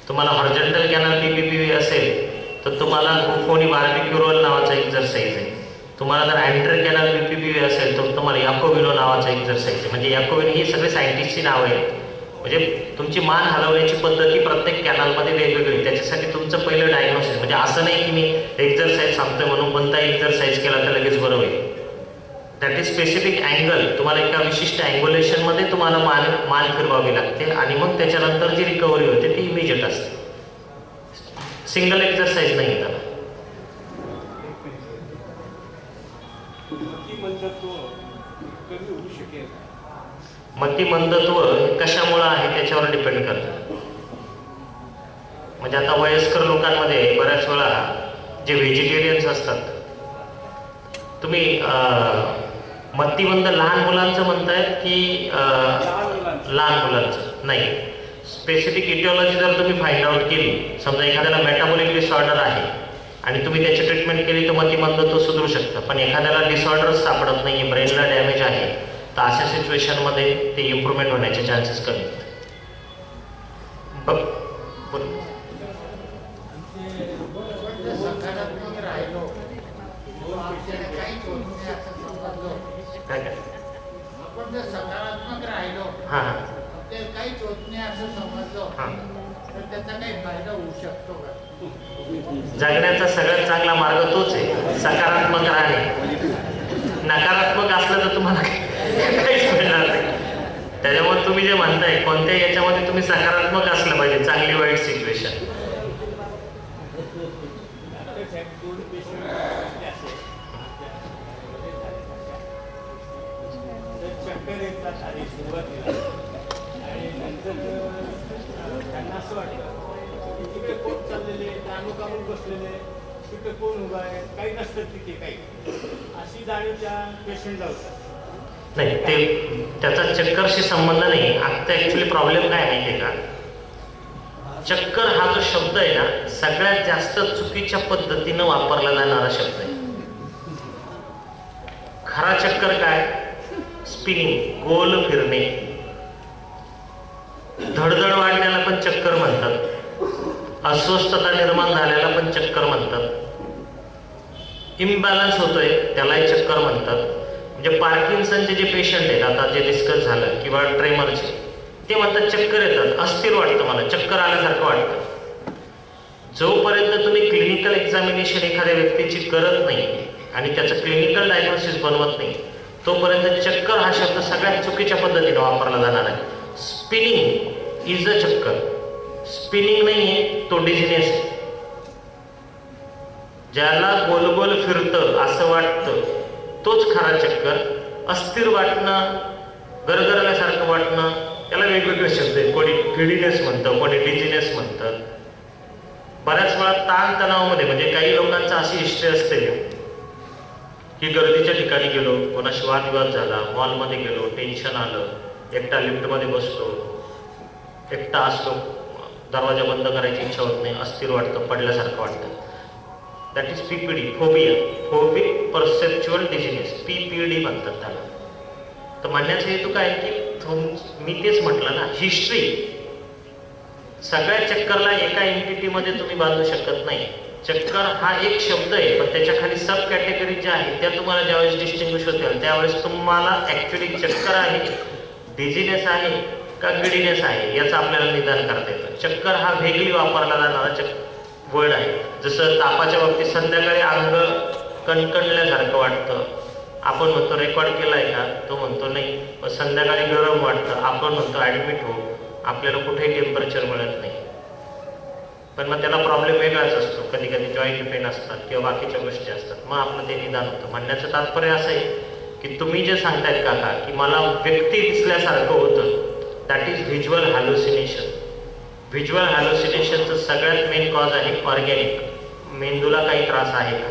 तुम्हाला हॉरिझॉन्टल कॅनल BPPV असेल तर तुम्हाला गुफोनी बार्बिक्युरोल नावाचा एक्झरसाइज आहे. तुम्हाला जर अँट्री कॅनल BPPV असेल तर तुम्हाला याकोविनो नावाचा एक्झरसाइज आहे. म्हणजे याकोविनो ही सगळे सायंटिस्टची नावं आहेत. म्हणजे तुमची मान हलवण्याची पद्धती प्रत्येक कॅनलमध्ये वेगवेगळी. त्याच्यासाठी तुमचं पहिलं डायग्नोसिस. म्हणजे असं नाही की मी एक्झरसाइज सांगतोय म्हणून कोणता एक्झरसाइज केला तर लगेच बरं होईल. That is specific angle. तुम्हाला एका विशिष्ट अँग्युलेशनमध्ये तुम्हाला मान फिरवावी लागते आणि मग त्याच्यानंतर जी रिकव्हरी होते ती इमिजिएट असते. सिंगल एक्झरसाइज नाही त्याला. मतिमंदत्व कशामुळं आहे त्याच्यावर डिपेंड करतं. म्हणजे आता वयस्कर लोकांमध्ये बऱ्याच वेळा जे व्हेजिटेरियन्स असतात, तुम्ही मतिमंद लहान मुलांचं म्हणताय की लहान मुलांचं? नाही, स्पेसिफिक इटिओलॉजी जर तुम्ही फाइंड आउट केली, समजा एखाद्याला मेटाबॉलिक डिसऑर्डर आहे आणि तुम्ही त्याची ट्रीटमेंट केली तर मतिमंदत्व सुधरू शकतं. पण एखाद्याला डिसऑर्डर्स सापडत नाही, ब्रेनला डॅमेज आहे, तर अशा सिच्युएशनमध्ये ते इम्प्रूव्हमेंट होण्याचे चान्सेस कमी आहेत. आपण जर सकारात्मक राहिलो, ते काहीच होत नाही असं समजलो तर त्याचा काही फायदा होऊ शकतो का? जगण्याचा सगळ्यात चांगला मार्ग तोच आहे, सकारात्मक राहणे. नकारात्मक असलं तर तुम्हाला काहीच मिळणार नाही. त्याच्यामुळे तुम्ही जे म्हणताय कोणत्याही याच्यामध्ये तुम्ही सकारात्मक असलं पाहिजे, चांगली वाईट सिच्युएशन. त्यांना असं वाटतं की तिकडे कोण चाललेले, कामून बसलेले, तिकडे कोण उभा आहे, काही नसतं तिथे काही, अशी जाणीव त्या पेशंटला होतात. नाही, ते त्याचा चक्करशी संबंध नाही. आता ऍक्च्युली प्रॉब्लेम काय माहितीये का, चक्कर हा जो शब्द आहे ना सगळ्यात जास्त चुकीच्या पद्धतीनं वापरला जाणारा शब्द आहे. खरा चक्कर काय स्पिनिंग, गोल फिरणे. धडधड वाढण्याला पण चक्कर म्हणतात, अस्वस्थता निर्माण झाल्याला पण चक्कर म्हणतात, इम्बॅलन्स होतोय त्यालाही चक्कर म्हणतात. म्हणजे पार्किन्सनचे जे पेशंट आहेत, आता जे डिस्कस झालं, किंवा ट्रेमरचे, ते म्हणतात चक्कर येतात, अस्थिर वाटतं, मला चक्कर आल्यासारखं वाटतं. जोपर्यंत तुम्ही क्लिनिकल एक्झामिनेशन एखाद्या व्यक्तीची करत नाही आणि त्याचं क्लिनिकल डायग्नोसिस बनवत नाही, तोपर्यंत चक्कर हा शब्द सगळ्यात चुकीच्या पद्धतीने वापरला जाणार आहे. स्पिनिंग इज अ चक्कर. स्पिनिंग नाही आहे, तो डिझिनेस आहे. ज्याला गोल गोल फिरतं असं वाटतं तोच खरा चक्कर. अस्थिर वाटणं, गरगरल्यासारखं वाटणं, त्याला वेगवेगळे शब्द आहेत. कोणी गिडीनेस म्हणतं, कोणी डिझिनेस म्हणतं. बऱ्याच वेळा ताणतणावामध्ये, म्हणजे काही लोकांचा अशी हिस्ट्री असते की गर्दीच्या ठिकाणी गेलो, कोणाशी वादविवाद झाला, मॉलमध्ये गेलो, टेन्शन आलं, एकटा लिफ्टमध्ये बसलो, एकटा असलो, दरवाजा बंद करायची इच्छा होत नाही, अस्थिर वाटतं, पडल्यासारखं वाटतं. That is PPD, phobia, phobic perceptual dizziness, PPD म्हणतात त्याला. तर म्हणण्याचा हेतू काय की मी तेच म्हटलं ना, हिस्ट्री. सगळ्या चक्करला एका एंटिटीमध्ये तुम्ही बांधू शकत नाही. चक्कर हा एक शब्द आहे, पण त्याच्या खाली सब कॅटेगरी ज्या आहेत त्या तुम्हाला ज्यावेळेस डिस्टिंग्विश होतील त्यावेळेस तुम्हाला ऍक्च्युली चक्कर आहे, डिझिनेस आहे का गिडीनेस आहे याचं आपल्याला निदान करता येतं. चक्कर हा वेगळी वापरला जाणारा वर्ड आहे. जसं तापाच्या बाबतीत संध्याकाळी अंग कणकणल्यासारखं वाटतं, आपण म्हणतो रेकॉर्ड केलाय का, तो म्हणतो नाही. पण संध्याकाळी गरम वाटतं, आपण म्हणतो ऍडमिट हो, आपल्याला कुठेही टेम्परेचर मिळत नाही. पण मग त्याला प्रॉब्लेम वेगळाच असतो. कधी कधी जॉईंट पेन असतात किंवा बाकीच्या गोष्टी असतात, मग आपलं ते निदान होतं. म्हणण्याचं तात्पर्य असं आहे की तुम्ही जे सांगतायत काका की मला व्यक्ती दिसल्यासारखं होतं, दॅट इज व्हिज्युअल हॅल्युसिनेशन. व्हिज्युअल हॅल्युसिनेशनचं सगळ्यात मेन कॉज आहे ऑर्गॅनिक, मेंदूला काही त्रास आहे का,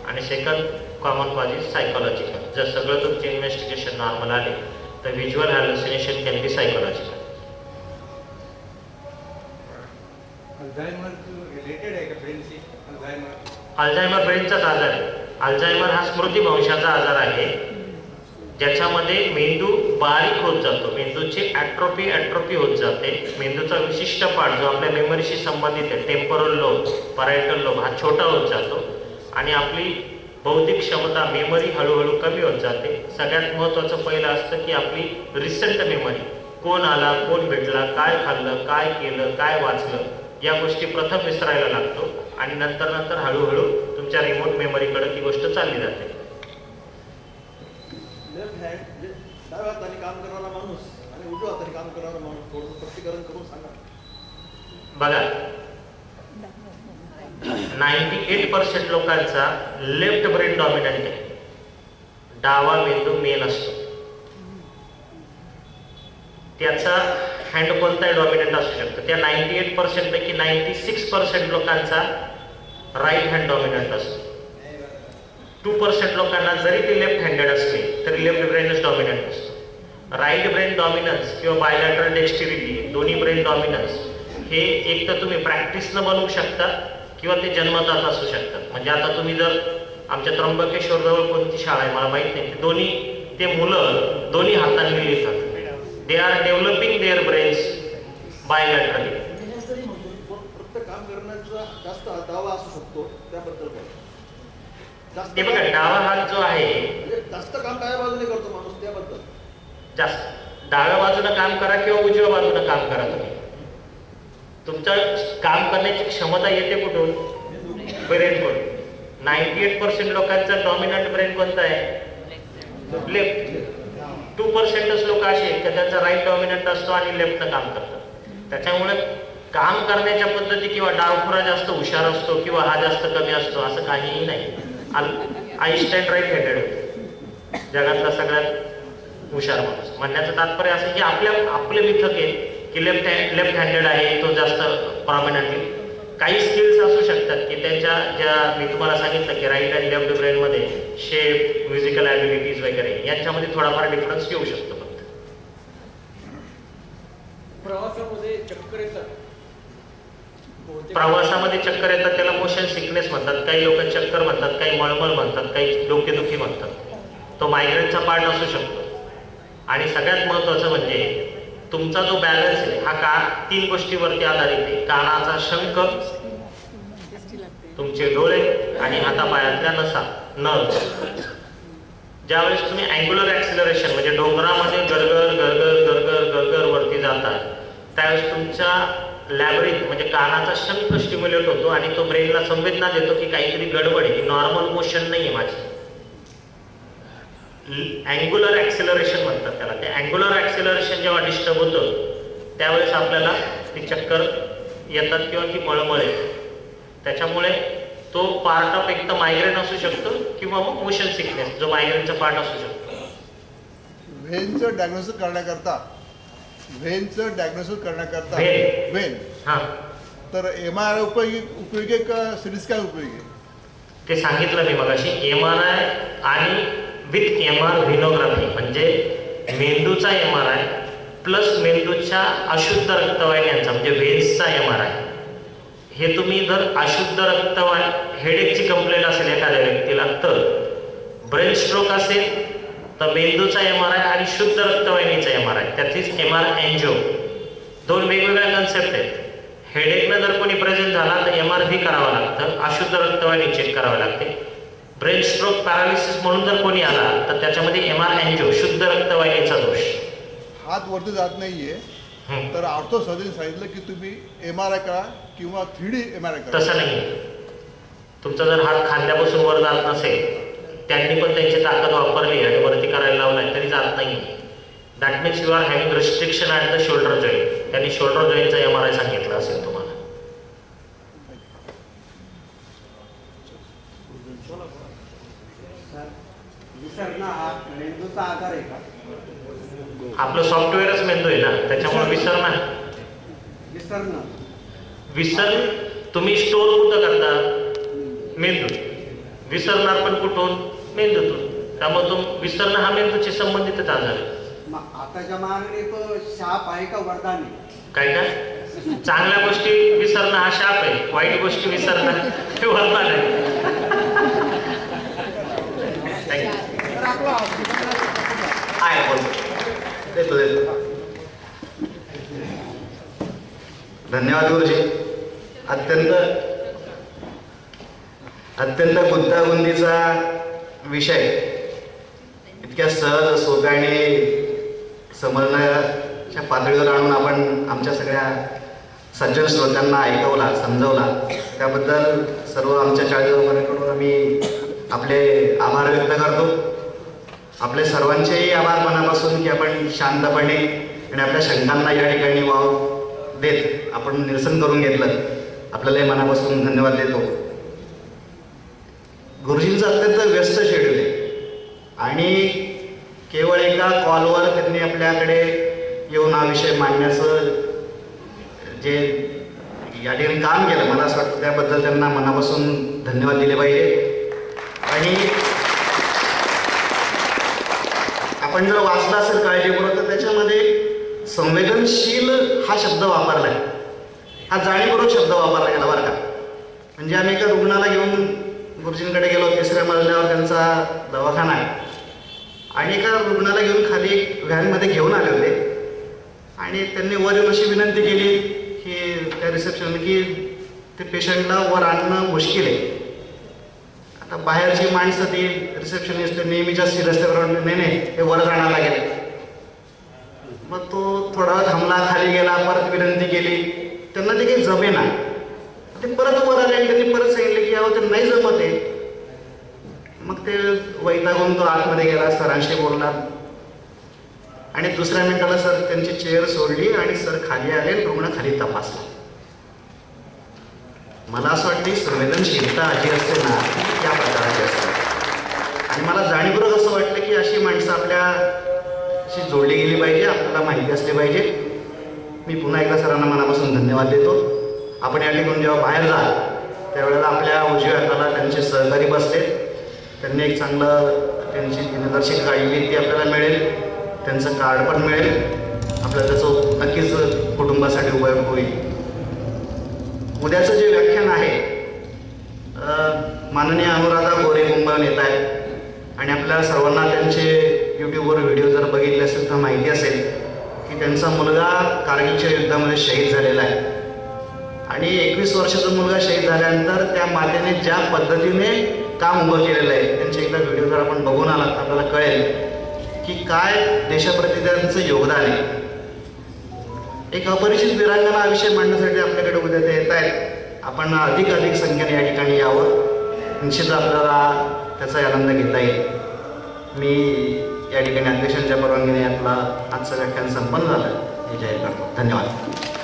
आणि second common cause is psychological. जर सगळं तुमचे इन्व्हेस्टिगेशन नॉर्मल आले तर visual hallucination can be psychological. Alzheimer ब्रेनचाच आजार आहे. अल्झायमर हा स्मृतिभ्रंशाचा आजार आहे, ज्याच्यामध्ये मेंदू बारीक होत जातो, मेंदूची ॲट्रोफी होत जाते. मेंदूचा विशिष्ट पार्ट जो आपल्या मेमरीशी संबंधित आहे, टेम्पोरल लोब, परायटल लोब, हा छोटा होत जातो आणि आपली बौद्धिक क्षमता, मेमरी हळूहळू कमी होत जाते. सगळ्यात महत्त्वाचं पहिलं असतं की आपली रिसेंट मेमरी, कोण आला, कोण भेटला, काय खाल्लं, काय केलं, काय वाचलं, या गोष्टी प्रथम विसरायला लागतो आणि नंतर नंतर हळूहळू तुमच्या रिमोट मेमरीकडे ती गोष्ट चालली जाते. लेफ्ट हँड डाव्या हाताने काम करणारा माणूस आणि उजव्या हाताने काम करणारा माणूस थोडं स्पष्टीकरण करून सांगा. बघा, 98% लोकांचा लेफ्ट ब्रेन डॉमिनंट आहे, डावा मेंदू मेन असतो. त्याचा हँड कोणताही डॉमिनंट असू शकतो. त्या 98% पैकी 96% लोकांचा राईट हँड डॉमिनंट असतो. 2% लोकांना जरी ते लेफ्ट हँडेड असले तरी लेफ्ट ब्रेनच डॉमिनंट असतो. राईट ब्रेन डॉमिनन्स किंवा बायलॅटरल डेक्स्टिरिटी, दोन्ही ब्रेन डॉमिनन्स हे एक तर तुम्ही प्रॅक्टिसनं बनवू शकता किंवा ते जन्मतात असू शकतात. म्हणजे आता तुम्ही जर आमच्या त्र्यंबकेश्वरजवळ कोणती शाळा आहे मला माहीत नाही, ते मुलं दोन्ही हातांनी लिहितात. They are developing their brains bilaterally. प्रत्येक काम करण्याचा जास्त डावा असू शकतो, त्याबद्दल ते बघा, डावा हात जो आहे जास्त काम डाव्या बाजूने करतो माणूस, त्याबद्दल जास्त डाव्या बाजूनं काम करा किंवा उजव्या बाजूनं काम करा, तुम्ही तुमचं काम करण्याची क्षमता येते कुठून? ब्रेन कडून. 98% लोकांचा डॉमिनंट ब्रेन कोणता आहे? लेफ्ट. 2%च लोक असे आहेत की त्यांचा राईट डॉमिनंट असतो आणि लेफ्टनं काम करतात. त्याच्यामुळे काम करण्याच्या पद्धती किंवा डावखुरा जास्त हुशार असतो किंवा हा जास्त कमी असतो असं काहीही नाही. आईन्स्टाईन राईट हँडेड होते, जगातला सगळ्यात हुशार माणूस. म्हणण्याचं तात्पर्य असं की आपले मिथक आहे की लेफ्ट हँडेड आहे तो जास्त प्रॉमिनंटली. काही स्किल्स असू शकतात की त्यांच्या ज्या मी तुम्हाला सांगितलं की राईट आणि लेफ्ट ब्रेनमध्ये शेप, म्युझिकल ॲबिलिटीज वगैरे यांच्यामध्ये थोडाफार डिफरन्स येऊ शकतो. फक्त प्रवासामध्ये चक्कर येतात, प्रवासामध्ये चक्कर येतात त्याला मोशन सिकनेस म्हणतात. काही लोक चक्कर म्हणतात, काही मळमळ म्हणतात, काही डोकेदुखी म्हणतात. तो मायग्रेनचा पार्ट असू शकतो. आणि सगळ्यात महत्त्वाचं म्हणजे तुमचा जो बॅलन्स आहे हा 3 गोष्टीवरती आधारित आहे. कानाचा शंख, तुमचे डोळे आणि हातापायातल्या नसा नर्व्ह. ज्यावेळेस तुम्ही अँग्युलर ॲक्सिलरेशन म्हणजे डोंगरामध्ये गरगर गरगर गरगर गरगर वरती जातात त्यावेळेस तुमच्या लॅबरिथ म्हणजे कानाचा शंख स्टिम्युलेट होतो आणि तो ब्रेनला संवेदना देतो की काहीतरी गडबड आहे, की नॉर्मल मोशन नाही आहे माझी. अँग्युलर ॲक्सिलरेशन म्हणतात त्याला. ते अँग्युलर ॲक्सिलरेशन जेव्हा डिस्टर्ब होतं त्यावेळेस आपल्याला ती चक्कर येतात किंवा ती मळमळ येते. त्याच्यामुळे तो पार्ट ऑफ एक तर मायग्रेन असू शकतो किंवा मग मोशन सिकनेस जो मायग्रेनचा पार्ट असू शकतो. व्हेनचं डायग्नोसिस करण्याकरता व्हेन तर MRI उपयोगी का सिटी स्कॅन उपयोगी? ते सांगितलं मी मगाशी. MRI आणि विथ MR व्हिनोग्राफी म्हणजे मेंदूचा MRI प्लस मेंदूच्या अशुद्ध रक्तवाहिन्यांचा म्हणजे व्हेन्सचा MRI. हे तुम्ही जर अशुद्ध रक्तवाहिनी हेडेकची कंप्लेंट असेल एखाद्या व्यक्तीला तर, ब्रेन स्ट्रोक असेल तर मेंदूचा MRI आणि शुद्ध रक्तवाहिनीचा MRI, त्याचीच MR एन्जिओ. 2 वेगवेगळ्या कन्सेप्ट आहेत. हेडेकनं जर कोणी प्रेझेंट झाला तर MRV करावं लागतं, अशुद्ध रक्तवाहिनी चेक करावी लागते. ब्रेन स्ट्रोक पॅरालिसिस म्हणून जर कोणी आला तर त्याच्यामध्ये MR एन्जिओ शुद्ध रक्तवाहिनीचा दोष. हात वरती जात नाहीये तर ऑर्थो सर्जन सांगितलं की तुम्ही MRI करा किंवा 3D MRI करा. तसं नाही. तुमचा जर हात खांद्यापासून वर जात नसेल, त्यांनी पण त्यांची ताकद वापरली आणि वरती करायला लावलाय तरी जात नाही, that means you are having restriction at the shoulder joint. त्यांनी शोल्डर जॉईंटचा MRI सांगितलं असेल तुम्हाला. मेंदूचा आधार आहे का? आपलं सॉफ्टवेअरच मेंदू आहे ना, त्याच्यामुळे विसर तुम्ही स्टोर कुठं करता? मेंदू. विसरणार पण कुठून? मेंदूतून. त्यामुळे तो विसरणं हा मेंदूशी संबंधितच आजार आहे. आताच्या मागणी तो शाप आहे का वरदान आहे? काय काय चांगल्या गोष्टी विसरणं हा शाप आहे, वाईट गोष्टी विसरणं हे वरदान आहे. धन्यवाद गुरुजी. अत्यंत गुंतागुंतीचा विषय इतक्या सहज सोप्याने समजण्याच्या पातळीवर आणून आपण आमच्या सगळ्या सज्जन श्रोत्यांना ऐकवला, समजवला. त्याबद्दल सर्व आमच्या चाळीसगावकरांकडून आम्ही आपले आभार व्यक्त करतो. आपले सर्वांचेही आभार मनापासून की आपण शांतपणे आणि आपल्या शंकांना या ठिकाणी वाव देत आपण निरसन करून घेतलं. आपल्यालाही मनापासून धन्यवाद देतो. गुरुजींचं अत्यंत व्यस्त शेड्यूल आहे आणि केवळ एका कॉलवर त्यांनी आपल्याकडे येऊन हा विषय मांडण्याचं जे या ठिकाणी काम केलं मला असं वाटतं त्याबद्दल त्यांना मनापासून धन्यवाद दिले पाहिजे. आणि आपण जर वाचला असेल काळजीपूर्वक तर त्याच्यामध्ये संवेदनशील हा शब्द वापरला आहे. हा जाणीवपूर्वक शब्द वापरला गेला बरं का. म्हणजे आम्ही एका रुग्णाला घेऊन गुरुजींकडे गेलो, 3ऱ्या मजल्यावर त्यांचा दवाखाना आहे आणि एका रुग्णाला घेऊन खाली एक व्हॅनमध्ये घेऊन आले होते आणि त्यांनी वर येऊन अशी विनंती केली की त्या रिसेप्शन की ते पेशंटला वर आणणं मुश्किल आहे. आता बाहेरची माणसं ती रिसेप्शनिस्ट नेहमीच्या रस्त्यावर नाही ते वर जाणार लागेल. मग तो थोडा थांबला, खाली गेला, परत विनंती केली, त्यांना ते काही जमेना. ते परत वर आले आणि त्यांनी परत सांगितले की अहो ते नाही जमत आहे. मग ते वैतागून तो आतमध्ये गेला, सरांशी बोलला आणि 2ऱ्या मिनिटाला सर त्यांची चेअर सोडली आणि सर खाली आले, रुग्ण खाली तपासला. मला असं वाटतं संवेदनशीलता जी असते ना त्या प्रकारची असते आणि मला जाणीवपूर्वक असं वाटतं की अशी माणसं आपल्याशी जोडली गेली पाहिजे, आपल्याला माहिती असली पाहिजे. मी पुन्हा एकदा सरांना मनापासून धन्यवाद देतो. आपण या ठिकाणी जेव्हा बाहेर जाल त्यावेळेला आपल्या उजव्या हाताला त्यांचे सहकारी बसले, त्यांनी एक चांगलं त्यांची दिनदर्शिका काढली ती आपल्याला मिळेल, त्यांचं कार्ड पण मिळेल. आपल्याला त्याचं नक्कीच कुटुंबासाठी उपयोग होईल. उद्याचं जे व्याख्यान आहे माननीय अनुराधा गोरे मुंबईहून येत आहेत आणि आपल्या सर्वांना त्यांचे यूट्यूबवर व्हिडिओ जर बघितले असेल तर माहिती असेल की त्यांचा मुलगा कारगिलच्या युद्धामध्ये शहीद झालेला आहे आणि 21 वर्षाचा मुलगा शहीद झाल्यानंतर त्या मातेने ज्या पद्धतीने काम उभं केलेलं आहे त्यांचे एकदा व्हिडिओ जर आपण बघून आलात तर आपल्याला कळेल की काय देशाप्रती त्यांचं योगदान आहे. एक अपरिचित वीरांगना हा विषय मांडण्यासाठी आपल्याकडे उद्या ते येत आहेत. आपण अधिक संख्येने या ठिकाणी यावं, निश्चित आपल्याला त्याचा आनंद घेता येईल. मी या ठिकाणी अध्यक्षांच्या परवानगीने आपला आजचं व्याख्यान संपन्न झालं हे जाहीर करतो. धन्यवाद.